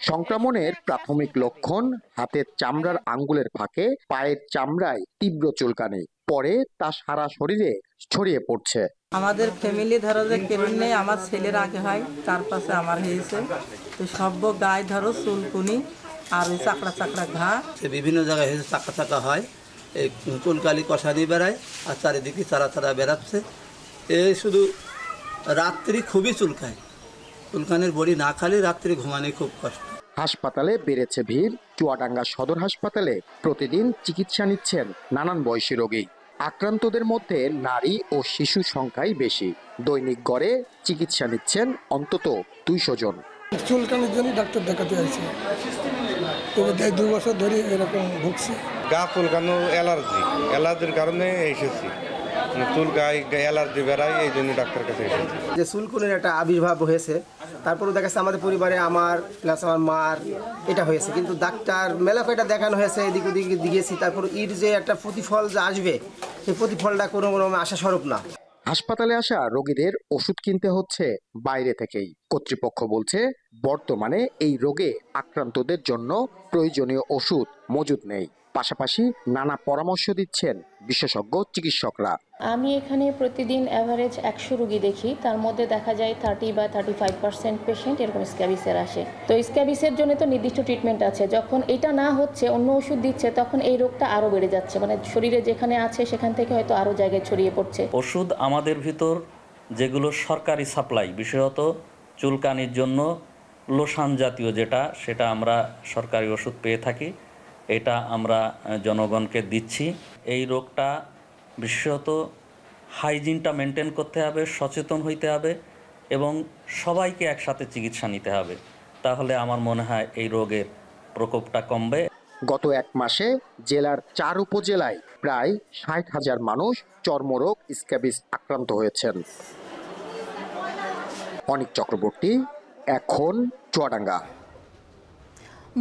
সংক্রমণের প্রাথমিক লক্ষণ হাতের চামড়ার আঙ্গুলের ফাঁকে পায়ের চামড়ায় তীব্র চুলকানি, পরে তা সারা শরীরে ছড়িয়ে পড়ছে। আমাদের ফ্যামিলি ধরো যে কেমন নেই, আমার ছেলের আগে হয়, তার পাশে আমার হয়েছে, তো সব গায়ে ধরো চুলকুনি আর ওই চাকড়া চাকড়া ঘা, বিভিন্ন জায়গায় হয়েছে, চাকা চাকা হয়, এই চুলকালি কষানি বেড়ায় আর চারিদিকে চারা চারা বেড়াচ্ছে। এই শুধু রাত্রি খুবই চুলকায়, চুলকানির বড়ি না খালি রাত্রি ঘুমানো খুব কষ্ট। হাসপাতালে বেড়েছে ভিড়। চুয়াডাঙ্গা সদর হাসপাতালে প্রতিদিন চিকিৎসা নিচ্ছেন নানান বয়সী রোগী। আক্রান্তদের মধ্যে নারী ও শিশু সংখ্যাই বেশি। দৈনিক গড়ে চিকিৎসা নিচ্ছেন অন্তত 200 জন। চুলকানির জন্য ডাক্তার দেখাতে আসছে, তবে 2 বছর ধরে এরকম ভুগছি। গা চুলকানো অ্যালার্জির কারণে এসেছি, চুলকায় অ্যালার্জি বেড়ায়, এই জন্য ডাক্তার কাছে এসেছি। যে চুলকুনির একটা আবির্ভাব হয়েছে, তারপরে দেখা যাচ্ছে আমাদের পরিবারে আমার প্লাস আমার মার এটা হয়েছে, কিন্তু ডাক্তার মেলা কয়টা দেখানো হয়েছে, এদিক ওদিক দিয়েছি, তারপর এর যে একটা প্রতিফল যে আসবে সেই প্রতিফলটা কোনো আশা স্বরূপ না। হাসপাতালে আসা রোগীদের ওষুধ কিনতে হচ্ছে বাইরে থেকেই। কর্তৃপক্ষ বলছে বর্তমানে এই রোগে আক্রান্তদের জন্য প্রয়োজনীয় ওষুধ মজুদ নেই। পাশাপাশি নানা পরামর্শ দিচ্ছেন বিশেষজ্ঞ চিকিৎসকরা। আমি এখানে প্রতিদিন অ্যাভারেজ 100 রোগী দেখি, তার মধ্যে দেখা যায় 30 বা 35% পেশেন্ট এরকম স্ক্যাবিসের আসে। তো স্ক্যাবিসের জন্য তো নির্দিষ্ট ট্রিটমেন্ট আছে, যখন এটা না হচ্ছে অন্য ওষুধ দিচ্ছে তখন এই রোগটা আরও বেড়ে যাচ্ছে, মানে শরীরে যেখানে আছে সেখান থেকে হয়তো আরও জায়গায় ছড়িয়ে পড়ছে। ওষুধ আমাদের ভিতর যেগুলো সরকারি সাপ্লাই, বিশেষত চুলকানির জন্য লোশান জাতীয় সেটা আমরা সরকারি ওষুধ পেয়ে থাকি, এটা আমরা জনগণকে দিচ্ছি। এই রোগটা বিশেষত হাইজিনটা মেনটেন করতে হবে, সচেতন হইতে হবে এবং সবাইকে একসাথে চিকিৎসা নিতে হবে, তাহলে আমার মনে হয় এই রোগের প্রকোপটা কমবে। গত 1 মাসে জেলার 4 উপজেলায় প্রায় 60,000 মানুষ চর্মরোগ স্ক্যাবিস আক্রান্ত হয়েছেন। অনিক চক্রবর্তী, এখন চুয়াডাঙ্গা।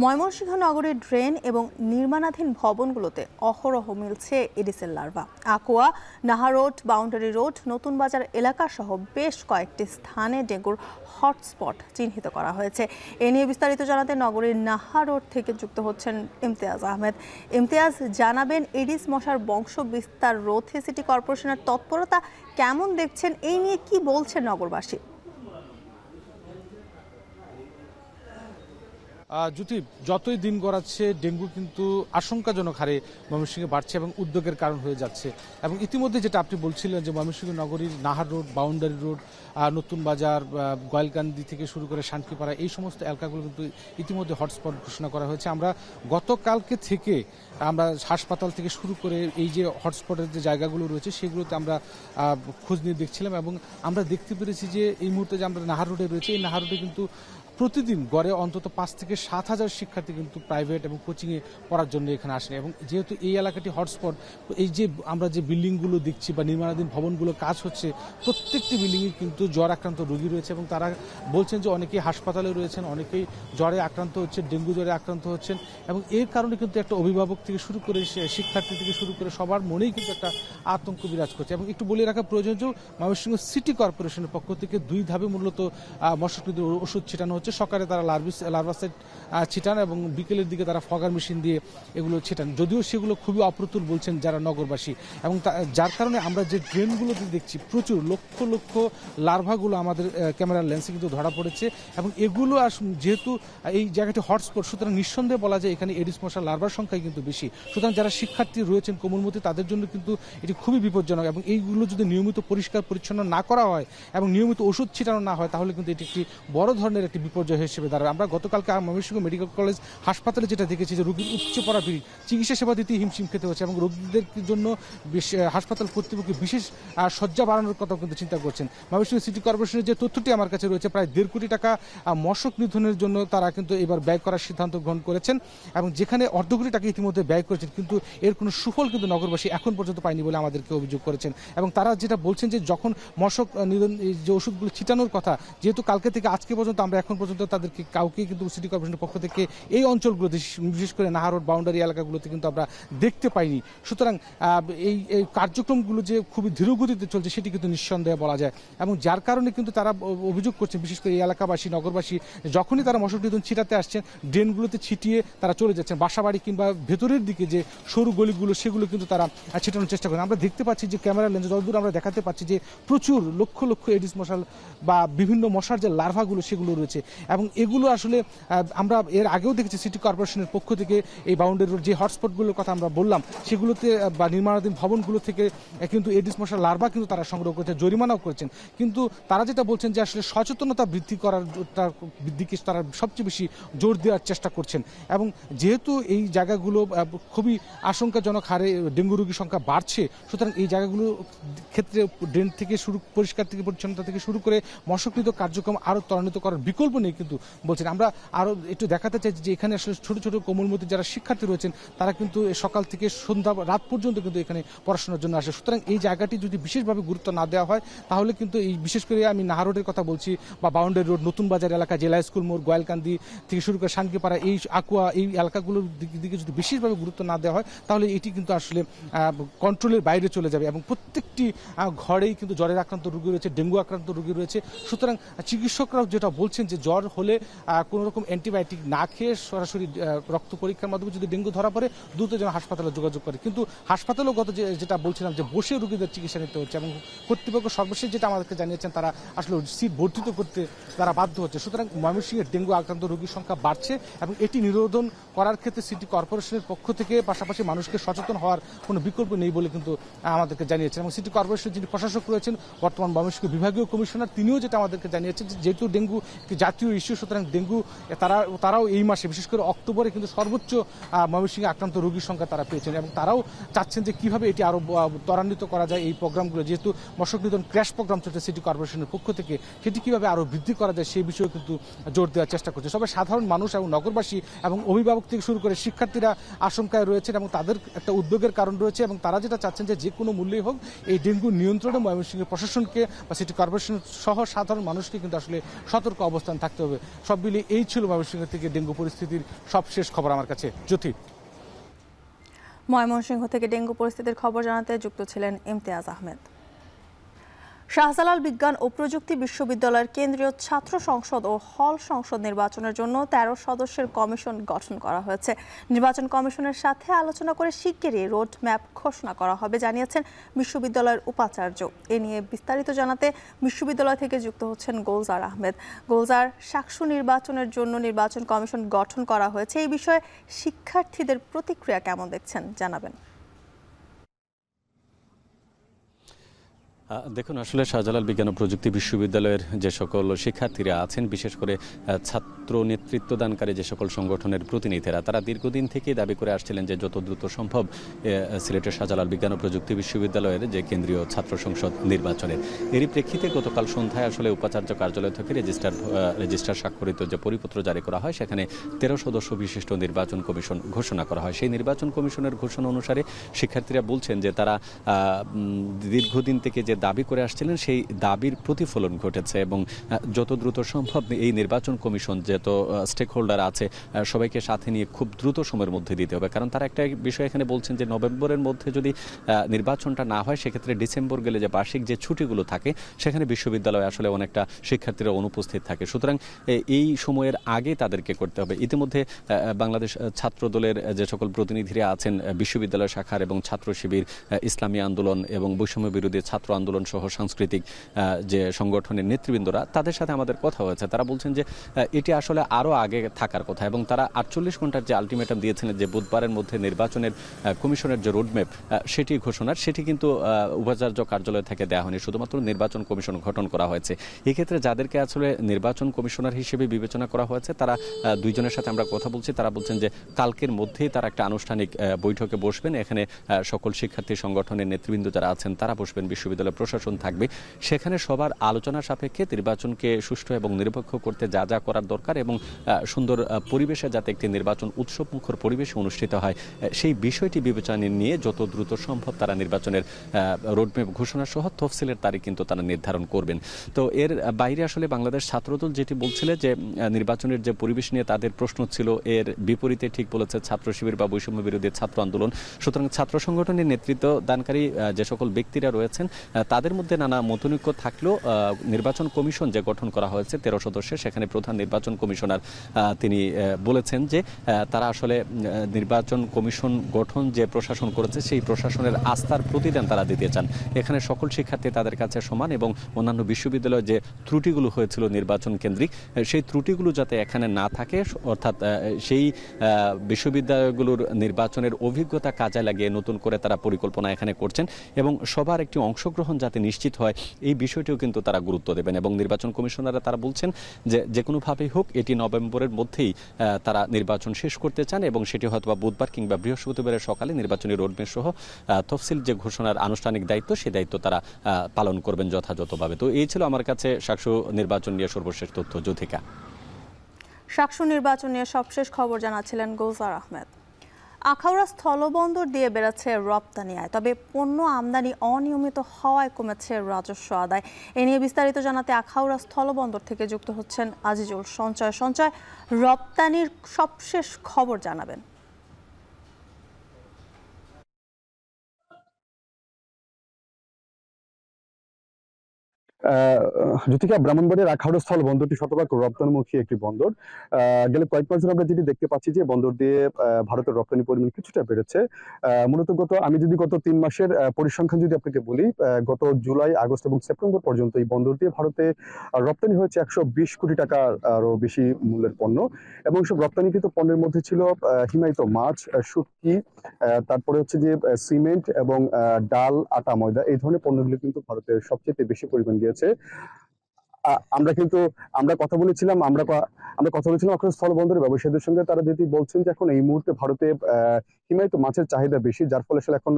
ময়মনসিংহ নগরীর ড্রেন এবং নির্মাণাধীন ভবনগুলোতে অহরহ মিলছে এডিসের larva. Akua, Naha road, boundary road, Notun Bazar এলাকা সহ বেশ কয়েকটি স্থানে ডেঙ্গুর হটস্পট চিহ্নিত করা হয়েছে। এ নিয়ে বিস্তারিত জানাতে নগরীর নাহা রোড থেকে যুক্ত হচ্ছেন ইমতিয়াজ আহমেদ। ইমতিয়াজ, জানাবেন এডিস মশার বংশ বিস্তার রোধে সিটি কর্পোরেশনের তৎপরতা কেমন দেখছেন, এই নিয়ে কি বলছেন নগরবাসী? জ্যোতি, যতই দিন গড়াচ্ছে ডেঙ্গু কিন্তু আশঙ্কাজনক হারে ময়মনসিংহে বাড়ছে এবং উদ্যোগের কারণ হয়ে যাচ্ছে। এবং ইতিমধ্যে যেটা আপনি বলছিলেন যে ময়মনসিংহ নগরীর Nahar road, boundary road, Notun বাজার, গোয়ালকান্দি থেকে শুরু করে শান্তিপাড়া, এই সমস্ত এলাকাগুলো কিন্তু ইতিমধ্যে হটস্পট ঘোষণা করা হয়েছে। আমরা গতকালকে থেকে আমরা হাসপাতাল থেকে শুরু করে এই যে হটস্পটের যে জায়গাগুলো রয়েছে সেগুলোতে আমরা খোঁজ নিয়ে দেখছিলাম এবং আমরা দেখতে পেরেছি যে এই মুহূর্তে যে আমরা নাহার রোডে রয়েছে, এই নাহার রোডে কিন্তু প্রতিদিন গড়ে অন্তত 5 থেকে 7,000 শিক্ষার্থী কিন্তু প্রাইভেট এবং কোচিংয়ে পড়ার জন্য এখানে আসেন। এবং যেহেতু এই এলাকাটি হটস্পট, এই যে আমরা যে বিল্ডিংগুলো দেখছি বা নির্মাণাধীন ভবনগুলো কাজ হচ্ছে, প্রত্যেকটি বিল্ডিংয়ে কিন্তু জ্বর আক্রান্ত রোগী রয়েছে এবং তারা বলছেন যে অনেকেই হাসপাতালে রয়েছেন, অনেকেই জ্বরে আক্রান্ত হচ্ছেন, ডেঙ্গু জ্বরে আক্রান্ত হচ্ছেন। এবং এর কারণে কিন্তু একটা অভিভাবক থেকে শুরু করে শিক্ষার্থী থেকে শুরু করে সবার মনেই কিন্তু একটা আতঙ্ক বিরাজ করছে। এবং একটু বলে রাখা প্রয়োজন যে ময়মনসিংহ সিটি কর্পোরেশনের পক্ষ থেকে 2 ধাপে মূলত মশক নিধন ওষুধ ছিটানো হচ্ছে। সকালে তারা লার্ভাসাইড ছিটান এবং বিকেলের দিকে তারা ফগার মেশিন দিয়ে এগুলো ছিটান, যদিও সেগুলো খুবই অপ্রতুল বলছেন যারা নগরবাসী। এবং যার কারণে আমরা যে ড্রেনগুলোতে দেখছি প্রচুর লক্ষ লক্ষ লার্ভাগুলো আমাদের ক্যামেরার লেন্সে কিন্তু ধরা পড়েছে। এবং এগুলো যেহেতু এই জায়গাটি হটস্পট, সুতরাং নিঃসন্দেহে বলা যায় এখানে এডিস মশার লার্ভার সংখ্যা কিন্তু বেশি। সুতরাং যারা শিক্ষার্থী রয়েছেন কোমলমতি, তাদের জন্য কিন্তু এটি খুবই বিপজ্জনক। এবং এইগুলো যদি নিয়মিত পরিষ্কার পরিচ্ছন্ন না করা হয় এবং নিয়মিত ওষুধ ছিটানো না হয়, তাহলে কিন্তু এটি একটি বড় ধরনের একটি বিপর্যয় হিসেবে দাঁড়ায়। আমরা গতকালকে ময়মনসিংহ মেডিকেল কলেজ হাসপাতালে যেটা দেখেছি যে রোগীর উপচে পড়া ভিড়, চিকিৎসা সেবা দিতে হিমশিম খেতে হচ্ছে এবং রোগীদের জন্য হাসপাতাল কর্তৃপক্ষ বিশেষ শয্যা বাড়ানোর কথা কিন্তু চিন্তা করছেন। ময়মনসিংহ সিটি কর্পোরেশনের যে তথ্যটি আমার কাছে রয়েছে, প্রায় 1.5 কোটি টাকা মশক নিধনের জন্য তারা কিন্তু এবার ব্যয় করার সিদ্ধান্ত গ্রহণ করেছেন এবং যেখানে 1.5 কোটি টাকা ইতিমধ্যে ব্যয় করেছেন, কিন্তু এর কোনো সুফল কিন্তু নগরবাসী এখন পর্যন্ত পায়নি বলে আমাদেরকে অভিযোগ করেছেন। এবং তারা যেটা বলছেন যে যখন মশক নিধন যে ওষুধগুলো ছিটানোর কথা, যেহেতু কালকে থেকে আজকে পর্যন্ত আমরা এখন পর্যন্ত পর্যন্ত তাদেরকে কাউকে কিন্তু সিটি কর্পোরেশনের পক্ষ থেকে এই অঞ্চলগুলোতে বিশেষ করে নাহার রোড বাউন্ডারি এলাকাগুলোতে কিন্তু আমরা দেখতে পাইনি। সুতরাং এই কার্যক্রমগুলো যে খুবই ধীরগতিতে চলছে সেটি কিন্তু নিঃসন্দেহে বলা যায়, এবং যার কারণে কিন্তু তারা অভিযোগ করছেন, বিশেষ করে এই এলাকাবাসী নগরবাসী, যখনই তারা মশক নিধন ছিটাতে আসছেন ড্রেনগুলোতে ছিটিয়ে তারা চলে যাচ্ছেন, বাসাবাড়ি কিংবা ভেতরের দিকে যে সরু গলিগুলো সেগুলো কিন্তু তারা ছিটানোর চেষ্টা করেন। আমরা দেখতে পাচ্ছি যে ক্যামেরা লেন্সে যতদূর আমরা দেখাতে পাচ্ছি যে প্রচুর লক্ষ লক্ষ এডিস মশাল বা বিভিন্ন মশার যে লার্ভাগুলো সেগুলো রয়েছে, এবং এগুলো আসলে আমরা এর আগেও দেখেছি সিটি কর্পোরেশনের পক্ষ থেকে এই বাউন্ডারি রোড যে হটস্পটগুলোর কথা আমরা বললাম সেগুলোতে বা নির্মাণাধীন ভবনগুলো থেকে কিন্তু এডিস মশার লার্ভা কিন্তু তারা সংগ্রহ করেছে, জরিমানাও করেছেন। কিন্তু তারা যেটা বলছেন যে আসলে সচেতনতা বৃদ্ধি করার দিকে তারা সবচেয়ে বেশি জোর দেওয়ার চেষ্টা করছেন, এবং যেহেতু এই জায়গাগুলো খুবই আশঙ্কাজনক হারে ডেঙ্গু রোগীর সংখ্যা বাড়ছে, সুতরাং এই জায়গাগুলোর ক্ষেত্রে ড্রেন থেকে পরিষ্কার থেকে পরিচ্ছন্নতা থেকে শুরু করে মশকনিধন কার্যক্রম আরও ত্বরান্বিত করার বিকল্প নেই কিন্তু বলছেন। আমরা আরও একটু দেখাতে চাই যে এখানে আসলে ছোট ছোট কোমলমতি যারা শিক্ষার্থী রয়েছেন তারা কিন্তু সকাল থেকে সন্ধ্যা রাত পর্যন্ত কিন্তু এখানে পড়াশোনার জন্য আসে। সুতরাং এই জায়গাটি যদি বিশেষভাবে গুরুত্ব না দেওয়া হয় তাহলে কিন্তু এই বিশেষ করে আমি নাহার রোডের কথা বলছি বা বাউন্ডারি রোড, নতুন বাজার এলাকা, জেলা স্কুল মোড়, গোয়ালকান্দি থেকে শুরু করে শানকিপাড়া, এই আকুয়া, এই এলাকাগুলোর দিকে যদি বিশেষভাবে গুরুত্ব না দেওয়া হয় তাহলে এটি কিন্তু আসলে কন্ট্রোলের বাইরে চলে যাবে, এবং প্রত্যেকটি ঘরেই কিন্তু জ্বরের আক্রান্ত রোগী রয়েছে, ডেঙ্গু আক্রান্ত রোগী রয়েছে। সুতরাং চিকিৎসকরাও যেটা বলছেন যে জ্বর হলে কোনো রকম অ্যান্টিবায়োটিক না খেয়ে সরাসরি রক্ত পরীক্ষার মাধ্যমে যদি ডেঙ্গু ধরা পড়ে দ্রুত যেন হাসপাতালে যোগাযোগ করে। কিন্তু হাসপাতালেও যেটা বলছিলাম যে বসে রোগীদের চিকিৎসা নিতে হচ্ছে, এবং কর্তৃপক্ষ সর্বশেষ যেটা আমাদেরকে জানিয়েছেন তারা আসলে সিট বর্ধিত করতে তারা বাধ্য হচ্ছে। সুতরাং ময়মনসিংহের ডেঙ্গু আক্রান্ত রোগীর সংখ্যা বাড়ছে, এবং এটি নিরোধন করার ক্ষেত্রে সিটি কর্পোরেশনের পক্ষ থেকে পাশাপাশি মানুষকে সচেতন হওয়ার কোনো বিকল্প নেই বলে কিন্তু আমাদেরকে জানিয়েছেন। এবং সিটি কর্পোরেশনের যিনি প্রশাসক রয়েছেন বর্তমান ময়মনসিংহ বিভাগীয় কমিশনার, তিনিও যেটা আমাদেরকে জানিয়েছেন যেহেতু ডেঙ্গু একটি জাতীয় ইস্যু, সুতরাং ডেঙ্গু তারাও এই মাসে বিশেষ করে অক্টোবরে কিন্তু সর্বোচ্চ ময়মনসিংহে আক্রান্ত রোগীর সংখ্যা তারা পেয়েছেন, এবং তারাও চাচ্ছেন যে কিভাবে এটি আরও ত্বরান্বিত করা যায়। এই প্রোগ্রামগুলো যেহেতু মশক নিধন ক্র্যাশ প্রোগ্রাম চলছে সিটি কর্পোরেশনের পক্ষ থেকে, সেটি কিভাবে আরও বৃদ্ধি করা যায় সেই বিষয়ে কিন্তু জোর দেওয়ার চেষ্টা করছে। সবাই সাধারণ মানুষ এবং নগরবাসী এবং অভিভাবক থেকে শুরু করে শিক্ষার্থীরা আশঙ্কায় রয়েছেন, এবং তাদের একটা উদ্যোগের কারণ রয়েছে, এবং তারা যেটা চাচ্ছেন যে কোনো মূল্যেই হোক এই ডেঙ্গু নিয়ন্ত্রণে ময়মনসিংহের প্রশাসনকে বা সিটি কর্পোরেশন সহ সাধারণ মানুষকে কিন্তু আসলে সতর্ক অবস্থান থাকতে হবে। সব মিলিয়ে এই ছিল ময়মনসিংহ থেকে ডেঙ্গু পরিস্থিতির সবশেষ খবর আমার কাছে। জ্যোতি। ময়মনসিংহ থেকে ডেঙ্গু পরিস্থিতির খবর জানাতে যুক্ত ছিলেন ইমতিয়াজ আহমেদ। শাহজালাল বিজ্ঞান ও প্রযুক্তি বিশ্ববিদ্যালয়ের কেন্দ্রীয় ছাত্র সংসদ ও হল সংসদ নির্বাচনের জন্য 13 সদস্যের কমিশন গঠন করা হয়েছে। নির্বাচন কমিশনের সাথে আলোচনা করে শিগগিরই রোড ম্যাপ ঘোষণা করা হবে জানিয়েছেন বিশ্ববিদ্যালয়ের উপাচার্য। এ নিয়ে বিস্তারিত জানাতে বিশ্ববিদ্যালয় থেকে যুক্ত হচ্ছেন গোলজার আহমেদ। গোলজার, সাকসু নির্বাচনের জন্য নির্বাচন কমিশন গঠন করা হয়েছে, এই বিষয়ে শিক্ষার্থীদের প্রতিক্রিয়া কেমন দেখছেন জানাবেন। দেখুন, আসলে শাহজালাল বিজ্ঞান ও প্রযুক্তি বিশ্ববিদ্যালয়ের যে সকল শিক্ষার্থীরা আছেন, বিশেষ করে ছাত্র নেতৃত্বদানকারী যে সকল সংগঠনের প্রতিনিধিরা, তারা দীর্ঘদিন থেকেই দাবি করে আসছিলেন যে যত দ্রুত সম্ভব সিলেটের শাহজালাল বিজ্ঞান ও প্রযুক্তি বিশ্ববিদ্যালয়ের যে কেন্দ্রীয় ছাত্র সংসদ নির্বাচনের। এরই প্রেক্ষিতে গতকাল সন্ধ্যায় আসলে উপাচার্য কার্যালয় থেকে রেজিস্ট্রার স্বাক্ষরিত যে পরিপত্র জারি করা হয়, সেখানে 13 সদস্য বিশিষ্ট নির্বাচন কমিশন ঘোষণা করা হয়। সেই নির্বাচন কমিশনের ঘোষণা অনুসারে শিক্ষার্থীরা বলছেন যে তারা দীর্ঘদিন থেকে যে দাবি করে আসছিলেন সেই দাবির প্রতিফলন ঘটেছে, এবং যত দ্রুত সম্ভব এই নির্বাচন কমিশন যত স্টেক হোল্ডার আছে সবাইকে সাথে নিয়ে খুব দ্রুত সময়ের মধ্যে দিতে হবে। কারণ তারা একটা বিষয় এখানে বলছেন যে নভেম্বরের মধ্যে যদি নির্বাচনটা না হয়, সেক্ষেত্রে ডিসেম্বর গেলে যে বার্ষিক যে ছুটিগুলো থাকে সেখানে বিশ্ববিদ্যালয়ে আসলে অনেকটা শিক্ষার্থীরা অনুপস্থিত থাকে। সুতরাং এই সময়ের আগে তাদেরকে করতে হবে। ইতিমধ্যে বাংলাদেশ ছাত্র দলের যে সকল প্রতিনিধিরা আছেন, বিশ্ববিদ্যালয় শাখার এবং ছাত্র শিবির, ইসলামী আন্দোলন এবং বৈষম্য বিরোধী ছাত্র আন্দোলন সহ সাংস্কৃতিক যে সংগঠনের নেতৃবৃন্দরা, তাদের সাথে আমাদের কথা হয়েছে। তারা বলছেন যে এটি আসলে আরও আগে থাকার কথা, এবং তারা 48 ঘন্টার যে আলটিমেটাম দিয়েছিলেন যে বুধবারের মধ্যে নির্বাচনের কমিশনের যে রোডম্যাপ সেটি ঘোষণার, সেটি কিন্তু উপাচার্য কার্যালয় থেকে দেওয়া হয়নি, শুধুমাত্র নির্বাচন কমিশন গঠন করা হয়েছে। এক্ষেত্রে যাদেরকে আসলে নির্বাচন কমিশনার হিসেবে বিবেচনা করা হয়েছে, তারা দুইজনের সাথে আমরা কথা বলছি। তারা বলছেন যে কালকের মধ্যেই তারা একটা আনুষ্ঠানিক বৈঠকে বসবেন। এখানে সকল শিক্ষার্থী সংগঠনের নেতৃবৃন্দ যারা আছেন তারা বসবেন, বিশ্ববিদ্যালয় প্রশাসন থাকবে সেখানে সবার আলোচনা সাপেক্ষে নির্বাচনকে সুষ্ঠু এবং নিরপেক্ষ করতে যা যা করার দরকার এবং সুন্দর পরিবেশে যাতে একটি নির্বাচন উৎসবমুখর পরিবেশে অনুষ্ঠিত হয় সেই বিষয়টি বিবেচনায় নিয়ে যত দ্রুত সম্ভব তারা নির্বাচনের রোডম্যাপ ঘোষণা সহ তফসিলের তারিখ কিন্তু তারা নির্ধারণ করবেন। তো এর বাইরে আসলে বাংলাদেশ ছাত্রদল যেটি বলছিল যে নির্বাচনের যে পরিবেশ নিয়ে তাদের প্রশ্ন ছিল, এর বিপরীতে ঠিক বলেছে ছাত্র শিবির বা বৈষম্য বিরোধী ছাত্র আন্দোলন। সুতরাং ছাত্র সংগঠনের নেতৃত্ব দানকারী যে সকল ব্যক্তিরা রয়েছেন তাদের মধ্যে নানা মতনৈক্য থাকলেও নির্বাচন কমিশন যে গঠন করা হয়েছে 13 সদস্যের, সেখানে প্রধান নির্বাচন কমিশনার তিনি বলেছেন যে তারা আসলে নির্বাচন কমিশন গঠন যে প্রশাসন করেছে সেই প্রশাসনের আস্থার প্রতিদান তারা দিতে চান। এখানে সকল শিক্ষার্থী তাদের কাছে সমান এবং অন্যান্য বিশ্ববিদ্যালয়ে যে ত্রুটিগুলো হয়েছিল নির্বাচন কেন্দ্রিক সেই ত্রুটিগুলো যাতে এখানে না থাকে, অর্থাৎ সেই বিশ্ববিদ্যালয়গুলোর নির্বাচনের অভিজ্ঞতা কাজে লাগিয়ে নতুন করে তারা পরিকল্পনা এখানে করছেন এবং সবার একটি অংশগ্রহণ যাতে নিশ্চিত হয় এই বিষয়টিও কিন্তু তারা গুরুত্ব দেবেন। এবং নির্বাচন কমিশনাররা তারা বলছেন যে কোনোভাবেই হোক এটি নভেম্বরের মধ্যেই তারা নির্বাচন শেষ করতে চান এবং সেটি হয়তো বুধবার কিংবা বৃহস্পতিবারের সকালে নির্বাচনী রোডম্যাপ সহ তফসিল যে ঘোষণার আনুষ্ঠানিক দায়িত্ব সেই দায়িত্ব তারা পালন করবেন যথাযথভাবে। তো এই ছিল আমার কাছে শাকসু নির্বাচন নিয়ে সর্বশেষ তথ্য। যুথিকা। শাকসু নির্বাচন নিয়ে সবশেষ খবর জানাচ্ছিলেন গৌজার আহমেদ। আখাউড়া স্থলবন্দর দিয়ে বেড়েছে রপ্তানি আয়, তবে পণ্য আমদানি অনিয়মিত হওয়ায় কমেছে রাজস্ব আদায়। এ নিয়ে বিস্তারিত জানাতে আখাউড়া স্থলবন্দর থেকে যুক্ত হচ্ছেন আজিজুল সঞ্চয়। রপ্তানির সবশেষ খবর জানাবেন। যুথিকা, ব্রাহ্মণবাড়িয়ার আখাউড়া স্থল বন্দরটি শতভাগ রপ্তানিমুখী একটি বন্দর। গেলে কয়েক মাস ধরে আমরা যেটি দেখতে পাচ্ছি যে বন্দর দিয়ে ভারতের রপ্তানি পরিমাণ কিছুটা বেড়েছে। মূলত আমি যদি গত 3 মাসের পরিসংখ্যান যদি আপনাকে বলি, গত জুলাই, আগস্ট এবং সেপ্টেম্বর পর্যন্ত এই বন্দর দিয়ে ভারতে রপ্তানি হয়েছে 120 কোটি টাকার আরও বেশি মূল্যের পণ্য এবং সব রপ্তানিকৃত পণ্যের মধ্যে ছিল হিমায়িত মাছ, শুটকি, তারপরে হচ্ছে যে সিমেন্ট এবং ডাল, আটা, ময়দা, এই ধরনের পণ্যগুলো কিন্তু ভারতের সবচেয়ে বেশি পরিমাণ গিয়েছে। আমরা কথা বলেছিলাম আখাউড়া স্থল বন্দরের ব্যবসায়ীদের সঙ্গে। তারা যেটি বলছেন যে এখন এই মুহূর্তে ভারতে হিমায়িত মাছের চাহিদা বেশি, যার ফলে এখন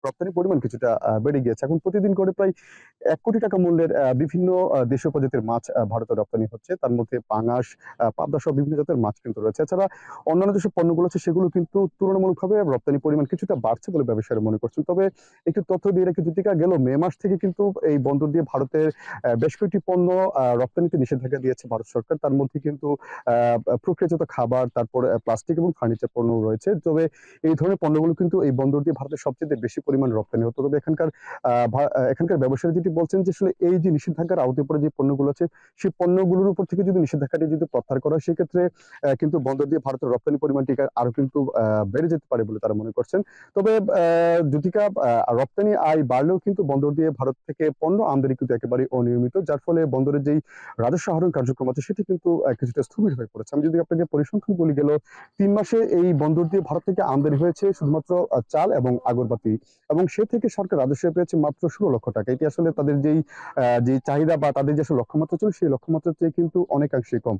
রপ্তানি পরিমাণ কিছুটা বেড়ে গিয়েছে। এখন প্রতিদিন করে প্রায় 1 কোটি টাকা মূল্যের বিভিন্ন দেশীয় প্রজাতির মাছ ভারতে রপ্তানি হচ্ছে। তার মধ্যে পাঙাশ, পাবদা সহ বিভিন্ন জাতের মাছ কিন্তু রয়েছে। এছাড়া অন্যান্য যেসব পণ্যগুলো আছে সেগুলো কিন্তু তুলনামূলকভাবে রপ্তানি পরিমাণ কিছুটা বাড়ছে বলে ব্যবসায়ীরা মনে করছেন। তবে একটু তথ্য দিয়ে রেখে যুথিকা, গেল মে মাস থেকে কিন্তু এই বন্দর দিয়ে ভারতের বেশ কয়েকটি পণ্য রপ্তানিতে নিষেধাজ্ঞা দিয়েছে ভারত সরকার। তার মধ্যে কিন্তু প্রক্রিয়াজাত খাবার, তারপর প্লাস্টিক এবং ফার্নিচার পণ্য রয়েছে। তবে এই ধরনের পণ্যগুলো কিন্তু এই বন্দর দিয়ে ভারতের সবচেয়ে বেশি পরিমাণ রপ্তানি হতো। তবে এখানকার ব্যবসায়ী যেটি বলছেন যে আসলে এই যে নিষেধাজ্ঞার আওতায় পড়ে যে পণ্যগুলো আছে সেই পণ্যগুলোর উপর থেকে যদি নিষেধাজ্ঞাটি যদি প্রত্যাহার করা হয় সেক্ষেত্রে কিন্তু বন্দর দিয়ে ভারতের রপ্তানি পরিমাণটি আরো কিন্তু বেড়ে যেতে পারে বলে তারা মনে করছেন। তবে যুথিকা, রপ্তানি আয় বাড়লেও কিন্তু বন্দর দিয়ে ভারত থেকে পণ্য আমদানি কিন্তু একেবারে অনিয়মিত, যার ফলে বন্দরের যেই রাজস্ব আহরণ কার্যক্রম আছে সেটি কিন্তু কিছুটা স্থবির হয়ে পড়েছে। আমি যদি আপনাকে পরিসংখ্যান বলি, গেল 3 মাসে এই বন্দর দিয়ে ভারত থেকে আমদানি হয়েছে শুধুমাত্র চাল এবং আগরবাতি, এবং সে থেকে সরকার রাজস্ব পেয়েছে মাত্র 16 লক্ষ টাকা। এটি আসলে তাদের যে চাহিদা বা তাদের যে লক্ষ্যমাত্রা ছিল সেই লক্ষ্যমাত্রার চেয়ে কিন্তু অনেকাংশেই কম।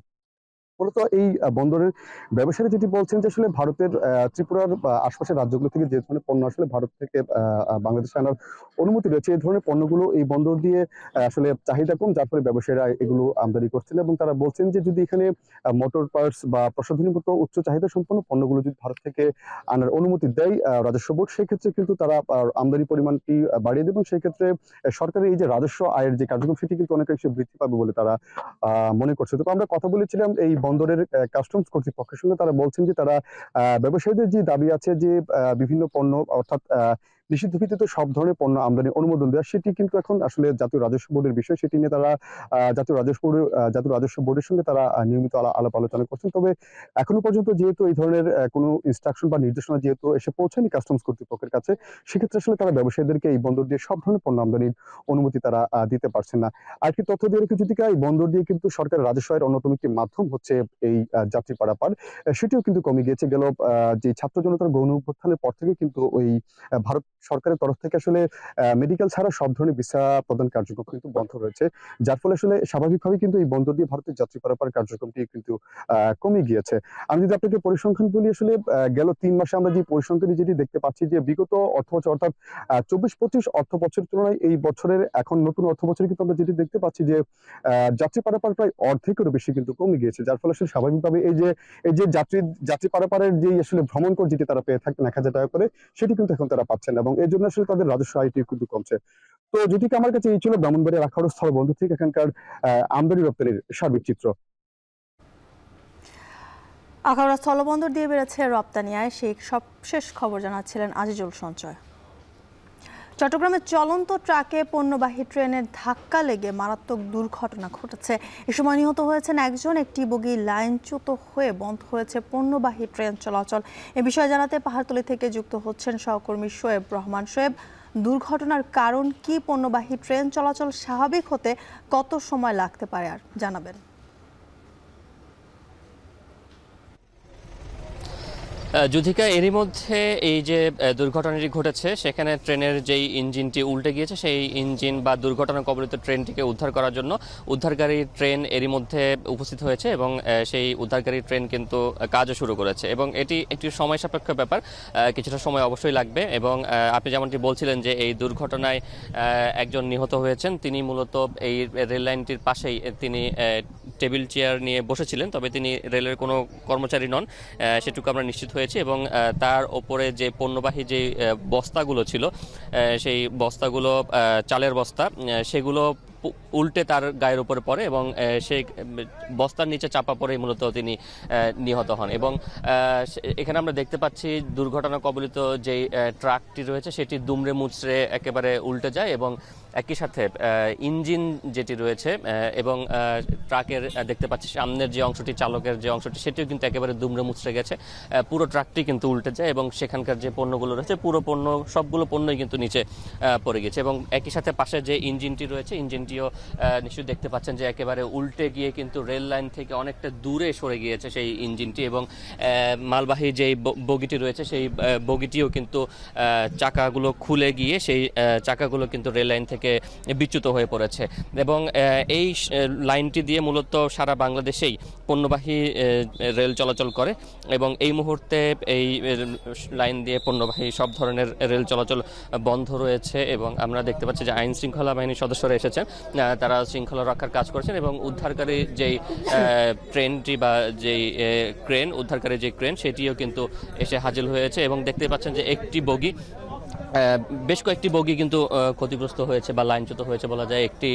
মূলত এই বন্দরের ব্যবসায়ী যেটি বলছেন যে আসলে ভারতের ত্রিপুরার আশপাশের রাজ্যগুলো থেকে যে ধরনের পণ্য আসলে ভারত থেকে বাংলাদেশে আনার অনুমতি রয়েছে, এই ধরনের পণ্যগুলো এই বন্দর দিয়ে আসলে চাহিদা কম, যার ফলে ব্যবসায়ীরা এগুলো আমদানি করছেন। এবং তারা বলছেন যে যদি এখানে মোটর পার্টস বা প্রসাধনীর মতো উচ্চ চাহিদা সম্পন্ন পণ্যগুলো যদি ভারত থেকে আনার অনুমতি দেয় রাজস্ব বোর্ড, সেক্ষেত্রে কিন্তু তারা আমদানি পরিমাণটি বাড়িয়ে দেবেন। সেক্ষেত্রে সরকারের এই যে রাজস্ব আয়ের যে কার্যক্রম সেটি কিন্তু অনেকাংশে বৃদ্ধি পাবে বলে তারা মনে করছে। তো আমরা কথা বলেছিলাম এই বন্দরের কাস্টমস কর্তৃপক্ষের সঙ্গে। তারা বলছেন যে তারা ব্যবসায়ীদের যে দাবি আছে যে বিভিন্ন পণ্য অর্থাৎ নিষিদ্ধ ভিত্তিতে সব ধরনের পণ্য আমদানি অনুমোদন দেওয়া, সেটি কিন্তু এখন আসলে জাতীয় রাজস্ব বোর্ডের বিষয়। সেটি নিয়ে তারা জাতীয় রাজস্ব বোর্ডের সঙ্গে তারা নিয়মিত আলাপ আলোচনা করছেন। তবে এখনো পর্যন্ত যেহেতু এই ধরনের কোনো ইনস্ট্রাকশন বা নির্দেশনা যেহেতু এসে পৌঁছায়নি কাস্টমস কর্তৃপক্ষের কাছে, সেক্ষেত্রে আসলে তারা ব্যবসায়ীদেরকে এই বন্দর দিয়ে সব ধরনের পণ্য আমদানির অনুমতি তারা দিতে পারছেন না। আর কি তথ্য দিয়ে রেখে যদি এই বন্দর দিয়ে কিন্তু সরকারের রাজস্ব আয়ের অন্যতম একটি মাধ্যম হচ্ছে এই যাত্রী পারাপার, সেটিও কিন্তু কমে গিয়েছে। গেল যে ছাত্র জনতার গণ অভ্যুত্থানের পর থেকে কিন্তু ওই ভারত সরকারের তরফ থেকে আসলে মেডিকেল ছাড়া সব ধরনের ভিসা প্রদান কার্যক্রম কিন্তু বন্ধ রয়েছে, যার ফলে আসলে স্বাভাবিকভাবে কিন্তু এই বন্দর দিয়ে ভারতের যাত্রী পারাপার কার্যক্রমটি কিন্তু কমে গিয়েছে। আমি যদি আপনাকে পরিসংখ্যান বলি, আসলে গেল 3 মাসে আমরা যে পরিসংখ্যানটি যেটি দেখতে পাচ্ছি যে বিগত অর্থ বছর অর্থাৎ 24-25 অর্থ বছরের তুলনায় এই বছরের এখন নতুন অর্থ বছরে কিন্তু আমরা যেটি দেখতে পাচ্ছি যে যাত্রী পারাপার প্রায় অর্ধেকেরও বেশি কিন্তু কমে গিয়েছে, যার ফলে আসলে স্বাভাবিকভাবে এই যে যাত্রী পারাপারের যে আসলে ভ্রমণ কর যেটি তারা পেয়ে থাকতেন 1000 টাকা করে, সেটি কিন্তু এখন তারা পাচ্ছেন এবং এর জন্য আসলে তাদের রাজস্ব আয়টি কিন্তু কমছে। তো যদি আমার কাছে এই ছিল ব্রাহ্মণবাড়িয়ার আখাউড়া স্থলবন্দর থেকে এখানকার আমদানি রপ্তানির সার্বিক চিত্র। আখাউড়া স্থলবন্দর দিয়ে বেড়েছে রপ্তানি আয়, সেই সবশেষ খবর জানাচ্ছিলেন আজিজুল সঞ্চয়। চট্টগ্রামের চলন্ত ট্রাকে পণ্যবাহী ট্রেনের ধাক্কা লেগে মারাত্মক দুর্ঘটনা ঘটেছে। এ সময় নিহত হয়েছেন একজন। একটি বগি লাইনচ্যুত হয়ে বন্ধ হয়েছে পণ্যবাহী ট্রেন চলাচল। এ বিষয়ে জানাতে পাহাড়তলী থেকে যুক্ত হচ্ছেন সহকর্মী শোয়েব রহমান। শোয়েব, দুর্ঘটনার কারণ কি? পণ্যবাহী ট্রেন চলাচল স্বাভাবিক হতে কত সময় লাগতে পারে আর জানাবেন? যুধিকা, এরই মধ্যে এই যে দুর্ঘটনাটি ঘটেছে সেখানে ট্রেনের যেই ইঞ্জিনটি উল্টে গিয়েছে সেই ইঞ্জিন বা দুর্ঘটনা কবলিত ট্রেনটিকে উদ্ধার করার জন্য উদ্ধারকারী ট্রেন এরই মধ্যে উপস্থিত হয়েছে এবং সেই উদ্ধারকারী ট্রেন কিন্তু কাজও শুরু করেছে এবং এটি একটি সময় সাপেক্ষ ব্যাপার, কিছুটা সময় অবশ্যই লাগবে। এবং আপনি যেমনটি বলছিলেন যে এই দুর্ঘটনায় একজন নিহত হয়েছেন, তিনি মূলত এই রেল লাইনটির পাশেই তিনি টেবিল চেয়ার নিয়ে বসেছিলেন, তবে তিনি রেলের কোনো কর্মচারী নন সেটুকু আমরা নিশ্চিত হয়েছি। এবং তার ওপরে যে পণ্যবাহী যে বস্তাগুলো ছিল সেই বস্তাগুলো চালের বস্তা, সেগুলো উল্টে তার গায়ের উপরে পড়ে এবং সেই বস্তার নিচে চাপা পড়ে মূলত তিনি নিহত হন। এবং এখানে আমরা দেখতে পাচ্ছি দুর্ঘটনা কবলিত যেই ট্রাকটি রয়েছে সেটি দুমড়ে মুচড়ে একেবারে উল্টে যায় এবং একই সাথে ইঞ্জিন যেটি রয়েছে এবং ট্রাকের দেখতে পাচ্ছি সামনের যে অংশটি, চালকের যে অংশটি, সেটিও কিন্তু একেবারে দুমড়ে মুচড়ে গেছে। পুরো ট্রাকটি কিন্তু উল্টে যায় এবং সেখানকার যে পণ্যগুলো রয়েছে পুরো পণ্য সবগুলো পণ্যই কিন্তু নিচে পড়ে গেছে। এবং একই সাথে পাশে যে ইঞ্জিনটি রয়েছে ইঞ্জিনটিও নিশ্চয়ই দেখতে পাচ্ছেন যে একেবারে উল্টে গিয়ে কিন্তু রেল লাইন থেকে অনেকটা দূরে সরে গিয়েছে সেই ইঞ্জিনটি। এবং মালবাহী যেই বগিটি রয়েছে সেই বগিটিও কিন্তু চাকাগুলো খুলে গিয়ে সেই চাকাগুলো কিন্তু রেল লাইন থেকে বিচ্যুত হয়ে পড়েছে। এবং এই লাইনটি দিয়ে মূলত সারা বাংলাদেশেই পণ্যবাহী রেল চলাচল করে এবং এই মুহূর্তে এই লাইন দিয়ে পণ্যবাহী সব ধরনের রেল চলাচল বন্ধ রয়েছে। এবং আমরা দেখতে পাচ্ছি যে আইন শৃঙ্খলা বাহিনীর সদস্যরা এসেছেন, তারা শৃঙ্খলা রক্ষার কাজ করছেন এবং উদ্ধারকারী যেই ট্রেনটি বা যেই ক্রেন, উদ্ধারকারী যে ক্রেন, সেটিও কিন্তু এসে হাজির হয়েছে। এবং দেখতে পাচ্ছেন যে একটি বগি, বেশ কয়েকটি বগি কিন্তু ক্ষতিগ্রস্ত হয়েছে বা লাইনচ্যুত হয়েছে বলা যায়। একটি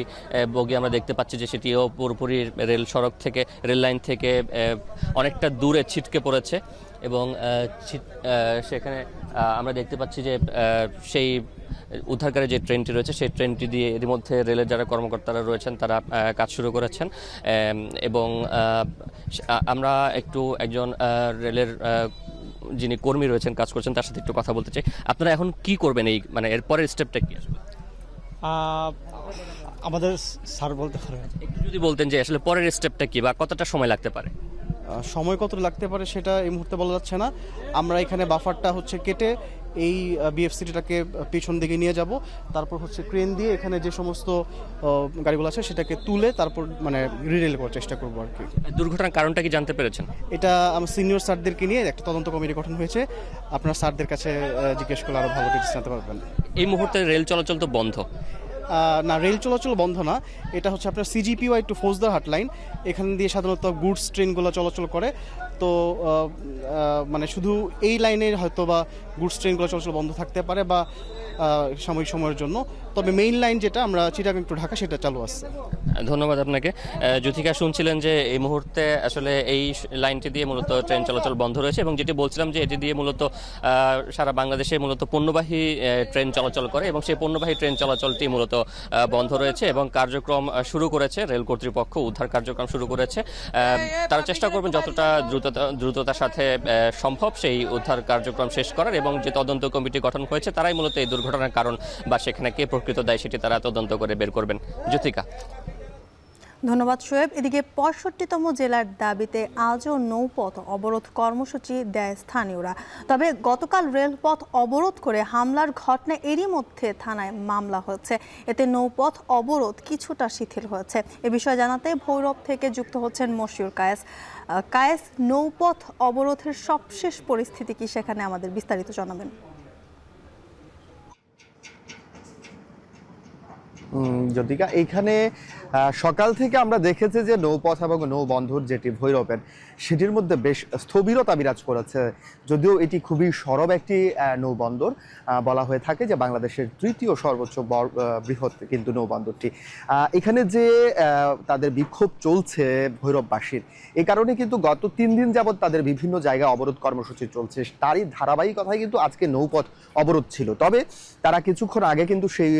বগি আমরা দেখতে পাচ্ছি যে সেটিও পুরোপুরি রেল সড়ক থেকে, রেল লাইন থেকে অনেকটা দূরে ছিটকে পড়েছে এবং সেখানে আমরা দেখতে পাচ্ছি যে সেই উদ্ধারকারী যে ট্রেনটি রয়েছে সেই ট্রেনটি দিয়ে এর মধ্যে রেলের যারা কর্মকর্তারা রয়েছেন তারা কাজ শুরু করেছেন। এবং আমরা একজন রেলের যিনি কর্মী রয়েছেন, কাজ করছেন, তার সাথে একটু কথা বলতে চাই। আপনারা এখন কি করবেন, এই মানে এর পরের স্টেপটা কি আসবে? আমাদের স্যার বলতে পারেন, একটু যদি বলতেন যে আসলে পরের স্টেপটা কি বা কতটা সময় লাগতে পারে? সময় কত লাগতে পারে সেটা এই মুহূর্তে বলা যাচ্ছে না। আমরা এখানে বাফারটা কেটে এই বিএফসিটিটাকে পিছন দিকে নিয়ে যাব, তারপর ক্রেন দিয়ে এখানে যে সমস্ত গাড়িগুলো আছে সেটাকে তুলে তারপর রিরেল করার চেষ্টা করবো আর কি। দুর্ঘটনার কারণটা কি জানতে পেরেছেন? এটা আমার সিনিয়র স্যারদেরকে নিয়ে একটা তদন্ত কমিটি গঠন হয়েছে, আপনার স্যারদের কাছে জিজ্ঞেস করলে আরও ভালো ডিটেলস জানতে পারবেন। এই মুহূর্তে রেল চলাচল তো বন্ধ না, রেল চলাচল বন্ধ না, এটা আপনার সিজিপিওয়াই টু ফৌজদারহাট লাইন, এখান দিয়ে সাধারণত গুডস ট্রেনগুলো চলাচল করে। তো শুধু এই লাইনের হয়তো বা গুডস ট্রেনগুলো চলাচল বন্ধ থাকতে পারে বা সাময়িক সময়ের জন্য, তবে মেইন লাইন যেটা আমরা চিটাগাং টু ঢাকা সেটা চালু আছে। ধন্যবাদ আপনাকে। যুথিকা, শুনছিলেন যে এই মুহূর্তে আসলে এই লাইনটি দিয়ে মূলত ট্রেন চলাচল বন্ধ রয়েছে এবং যেটি বলছিলাম যে এটি দিয়ে মূলত সারা বাংলাদেশে মূলত পণ্যবাহী ট্রেন চলাচল করে এবং সেই পণ্যবাহী ট্রেন চলাচলটি মূলত বন্ধ রয়েছে এবং কার্যক্রম শুরু করেছে রেল কর্তৃপক্ষ, উদ্ধার কার্যক্রম শুরু করেছে। তারা চেষ্টা করবেন যতটা দ্রুততার সাথে সম্ভব সেই উদ্ধার কার্যক্রম শেষ করার এবং যে তদন্ত কমিটি গঠন হয়েছে তারাই মূলত এই দুর্ঘটনার কারণ বা সেখানে কে প্রকৃত দায় সেটি তারা তদন্ত করে বের করবেন। যুথিকা। ধন্যবাদ শোয়েব। এদিকে ৬৫তম জেলার দাবিতে আজও নৌপথ অবরোধ কর্মসূচি দেয় স্থানীয়রা। তবে গতকাল রেলপথ অবরোধ করে হামলার ঘটনা এরই মধ্যে থানায় মামলা হয়েছে। এতে নৌপথ অবরোধ কিছুটা শিথিল হয়েছে। এ বিষয়ে জানাতে ভৈরব থেকে যুক্ত হচ্ছেন মশিউর কায়েস। কায়েস, নৌপথ অবরোধের সবশেষ পরিস্থিতি কি সেখানে আমাদের বিস্তারিত জানাবেন? যদিকা এইখানে সকাল থেকে আমরা দেখেছি যে নৌপথ এবং নৌবন্দর যেটি ভৈরবের সেটির মধ্যে বেশ স্থবিরতা বিরাজ করেছে। যদিও এটি খুবই সরব একটি নৌবন্দর, বলা হয়ে থাকে যে বাংলাদেশের তৃতীয় সর্বোচ্চ বৃহৎ কিন্তু নৌবন্দরটি। এখানে যে তাদের বিক্ষোভ চলছে ভৈরববাসীর, এই কারণে কিন্তু গত 3 দিন যাবৎ তাদের বিভিন্ন জায়গায় অবরোধ কর্মসূচি চলছে। তারই ধারাবাহিকতায় কিন্তু আজকে নৌপথ অবরোধ ছিল। তবে তারা কিছুক্ষণ আগে কিন্তু সেই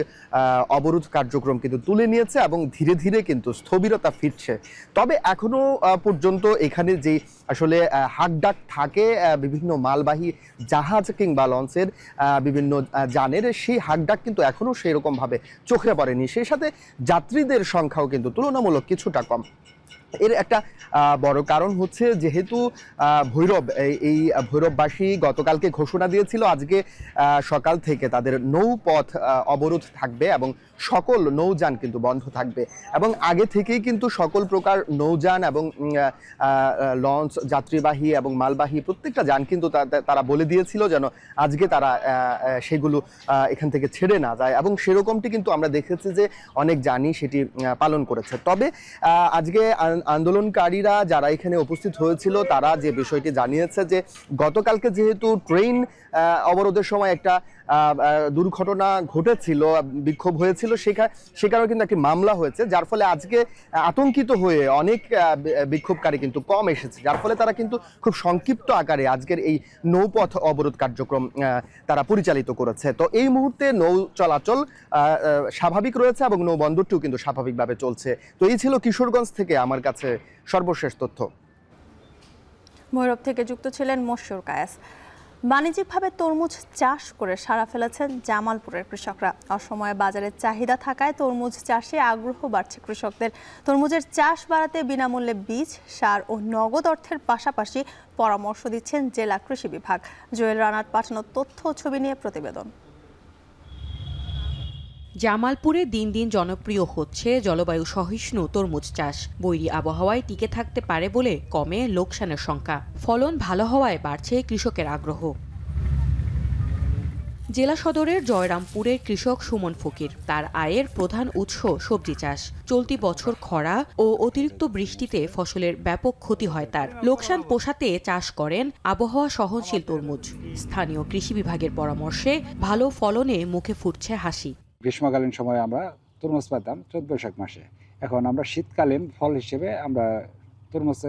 অবরোধ কার্যক্রম কিন্তু তুলে নিয়েছে এবং ধীরে ধীরে কিন্তু স্থবিরতা ফিরছে। তবে এখনো পর্যন্ত এখানে যে আসলে হাকডাক থাকে বিভিন্ন মালবাহী জাহাজ কিংবা লঞ্চের বিভিন্ন যানের, সেই হাকডাক কিন্তু এখনো সেই রকম ভাবে চোখে পড়েনি। সেই সাথে যাত্রীদের সংখ্যাও কিন্তু তুলনামূলক কিছুটা কম। এর একটা বড় কারণ হচ্ছে যেহেতু এই ভৈরববাসী গতকালকে ঘোষণা দিয়েছিল আজকে সকাল থেকে তাদের নৌপথ অবরোধ থাকবে এবং সকল নৌযান কিন্তু বন্ধ থাকবে। এবং আগে থেকেই কিন্তু সকল প্রকার নৌযান এবং লঞ্চ, যাত্রীবাহী এবং মালবাহী প্রত্যেকটা যান কিন্তু তারা বলে দিয়েছিল যেন আজকে তারা সেগুলো এখান থেকে ছেড়ে না যায়, এবং সেরকমটি কিন্তু আমরা দেখেছি যে অনেক যানই সেটি পালন করেছে। তবে আজকে আন্দোলনকারীরা যারা এখানে উপস্থিত হয়েছিল তারা যে বিষয়টি জানিয়েছে যে গতকালকে যেহেতু ট্রেন অবরোধের সময় একটা দুর্ঘটনা ঘটেছিল, বিক্ষোভ হয়েছিল, সে কারণে কিন্তু একটি মামলা হয়েছে, যার ফলে আজকে আতঙ্কিত হয়ে অনেক বিক্ষোভকারী কিন্তু কম এসেছে, যার ফলে তারা কিন্তু খুব সংক্ষিপ্ত আকারে আজকের এই নৌপথ অবরোধ কার্যক্রম তারা পরিচালিত করেছে। তো এই মুহূর্তে নৌ চলাচল স্বাভাবিক রয়েছে এবং নৌবন্দরটিও কিন্তু স্বাভাবিকভাবে চলছে। তো এই ছিল কিশোরগঞ্জ থেকে আমার কাছে সর্বশেষ তথ্য। ভৈরব থেকে যুক্ত ছিলেন মশিউর কায়েস। বাণিজ্যিকভাবে তরমুজ চাষ করে সাড়া ফেলেছেন জামালপুরের কৃষকরা। অসময়ে বাজারে চাহিদা থাকায় তরমুজ চাষে আগ্রহ বাড়ছে কৃষকদের। তরমুজের চাষ বাড়াতে বিনামূল্যে বীজ, সার ও নগদ অর্থের পাশাপাশি পরামর্শ দিচ্ছেন জেলা কৃষি বিভাগ। জুয়েল রানার পাঠানো তথ্য ও ছবি নিয়ে প্রতিবেদন। জামালপুরে দিন দিন জনপ্রিয় হচ্ছে জলবায়ু সহিষ্ণু তরমুজ চাষ। বৈরী আবহাওয়ায় টিকে থাকতে পারে বলে কমে লোকসানের সংখ্যা। ফলন ভালো হওয়ায় বাড়ছে কৃষকের আগ্রহ। জেলা সদরের জয়রামপুরের কৃষক সুমন ফকির, তার আয়ের প্রধান উৎস সবজি চাষ। চলতি বছর খরা ও অতিরিক্ত বৃষ্টিতে ফসলের ব্যাপক ক্ষতি হয় তার। লোকসান পোষাতে চাষ করেন আবহাওয়া সহনশীল তরমুজ। স্থানীয় কৃষি বিভাগের পরামর্শে ভালো ফলনে মুখে ফুটছে হাসি। গ্রীষ্মকালীন সময়ে আমরা তরমুজ পেতাম চৈত বৈশাখ মাসে, এখন আমরা শীতকালীন ফল হিসেবে আমরা তরমুজ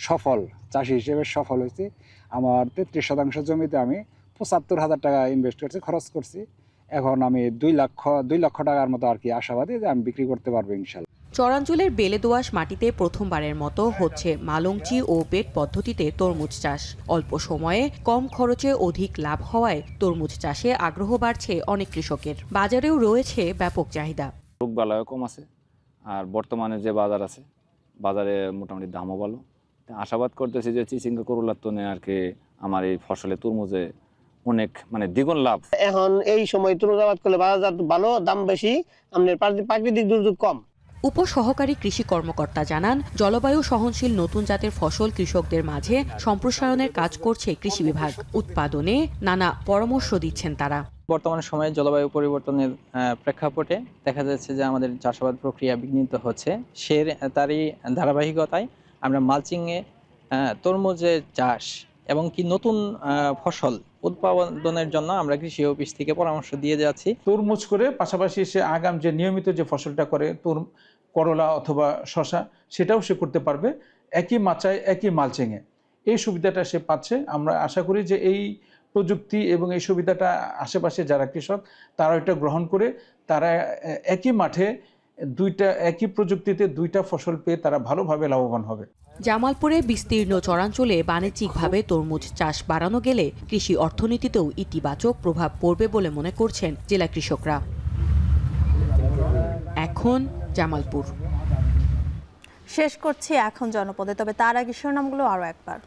সফল চাষি হিসেবে সফল হয়েছি। আমার 33% জমিতে আমি 75,000 টাকা ইনভেস্ট করছি, খরচ করছি। এখন আমি 2 লক্ষ টাকার মতো আর কি আশাবাদী যে আমি বিক্রি করতে পারবো ইনশাল্লাহ। চরাঞ্চলের বেলে দোআঁশ মাটিতে প্রথমবারের মতো হচ্ছে মালংচি ও বেড পদ্ধতিতে তরমুজ চাষ। অল্প সময়ে কম খরচে অধিক লাভ হওয়ায় তরমুজ চাষে আগ্রহ বাড়ছে অনেক কৃষকের। বাজারেও রয়েছে ব্যাপক চাহিদা। রোগবালাইও কম আছে, আর বর্তমানে যে বাজার আছে বাজারে মোটামুটি দামও ভালো। আশাবাদ করতেছি যে চিচিঙ্গা করলার তো আর কি আমার এই ফসলে তরমুজে অনেক দ্বিগুণ লাভ। এখন এই সময় তরমুজ আবাদ করলে বাজার ভালো, দাম বেশি, আমাদের প্রাকৃতিক দুর্যোগ কম। উপসহকারী কৃষি কর্মকর্তা জানান, জলবায়ু সহনশীল নতুন জাতের ফসল কৃষকদের মাঝে সম্প্রসারণের কাজ করছে কৃষি বিভাগ। উৎপাদনে নানা পরামর্শ দিচ্ছেন তারা। বর্তমান সময়ে জলবায়ু পরিবর্তনের প্রেক্ষাপটে দেখা যাচ্ছে যে আমাদের চাষাবাদ প্রক্রিয়া বিঘ্নিত হচ্ছে। তারই ধারাবাহিকতায় আমরা মালচিংয়ে তরমুজের চাষ এবং কি নতুন ফসল উৎপাদনের জন্য আমরা কৃষি অফিস থেকে পরামর্শ দিয়ে যাচ্ছি। তরমুজ করে পাশাপাশি সে আগাম যে নিয়মিত যে ফসলটা করে করলা অথবা শসা, সেটাও সে করতে পারবে একই মাচায় একই মালচিংয়ে। এই সুবিধাটা সে পাচ্ছে। আমরা আশা করি যে এই প্রযুক্তি এবং এই সুবিধাটা আশেপাশে যারা কৃষক তারা এটা গ্রহণ করে তারা একই মাঠে একই প্রযুক্তিতে 2টা ফসল পেয়ে তারা ভালোভাবে লাভবান হবে। জামালপুরে বিস্তীর্ণ চরাঞ্চলে বাণিজ্যিকভাবে তরমুজ চাষ বাড়ানো গেলে কৃষি অর্থনীতিতেও ইতিবাচক প্রভাব পড়বে বলে মনে করছেন জেলা কৃষকরা। এখন জামালপুর। শেষ করছি এখন জনপদে, তবে তার আগে শিরোনামগুলো আরও একবার।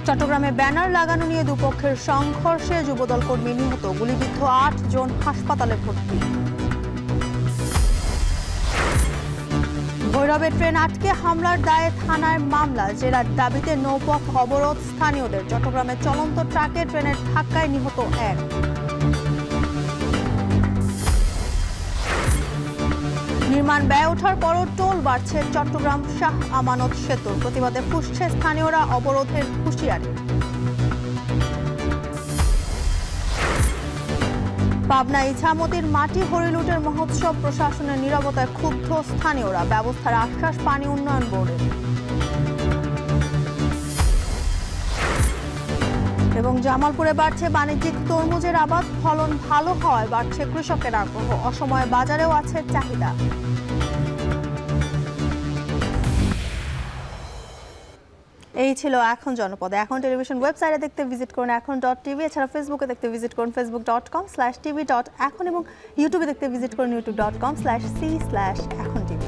চট্টগ্রামে ব্যানার লাগানো নিয়ে দুপক্ষের সংঘর্ষে যুবদল কর্মী নিহত, গুলিবিদ্ধ 8 জন হাসপাতালে ভর্তি। ভৈরবে ট্রেন আটকে হামলার দায়ে থানায় মামলা, জেরার দাবিতে নৌপথ অবরোধ স্থানীয়দের। চট্টগ্রামে চলন্ত ট্রাকে ট্রেনের ধাক্কায় নিহত 1। নির্মাণ ব্যয় ওঠার পরও টোল বাড়ছে চট্টগ্রাম শাহ আমানত সেতুর, প্রতিবাদে ফুঁসছে স্থানীয়রা, অবরোধের হুঁশিয়ারি। পাবনা ইছামতির মাটি হরিলুটের মহোৎসব, প্রশাসনের নীরবতায় ক্ষুব্ধ স্থানীয়রা, ব্যবস্থার আশ্বাস পানি উন্নয়ন বোর্ডের। এবং জামালপুরে বাড়ছে বাণিজ্যিক তরমুজের আবাদ, ফলন ভালো হওয়ায় বাড়ছে কৃষকের আগ্রহ, অসময়ে বাজারেও আছে চাহিদা। এই ছিল এখন জনপদে। এখন টেলিভিশন ওয়েবসাইটে দেখতে ভিজিট করুন এখন.tv, এছাড়া ফেসবুকে দেখতে ভিজিট করুন facebook.com/tv.এখন এবং ইউটিউবে দেখতে ভিজিট করুন youtube.com/c/এখন tv।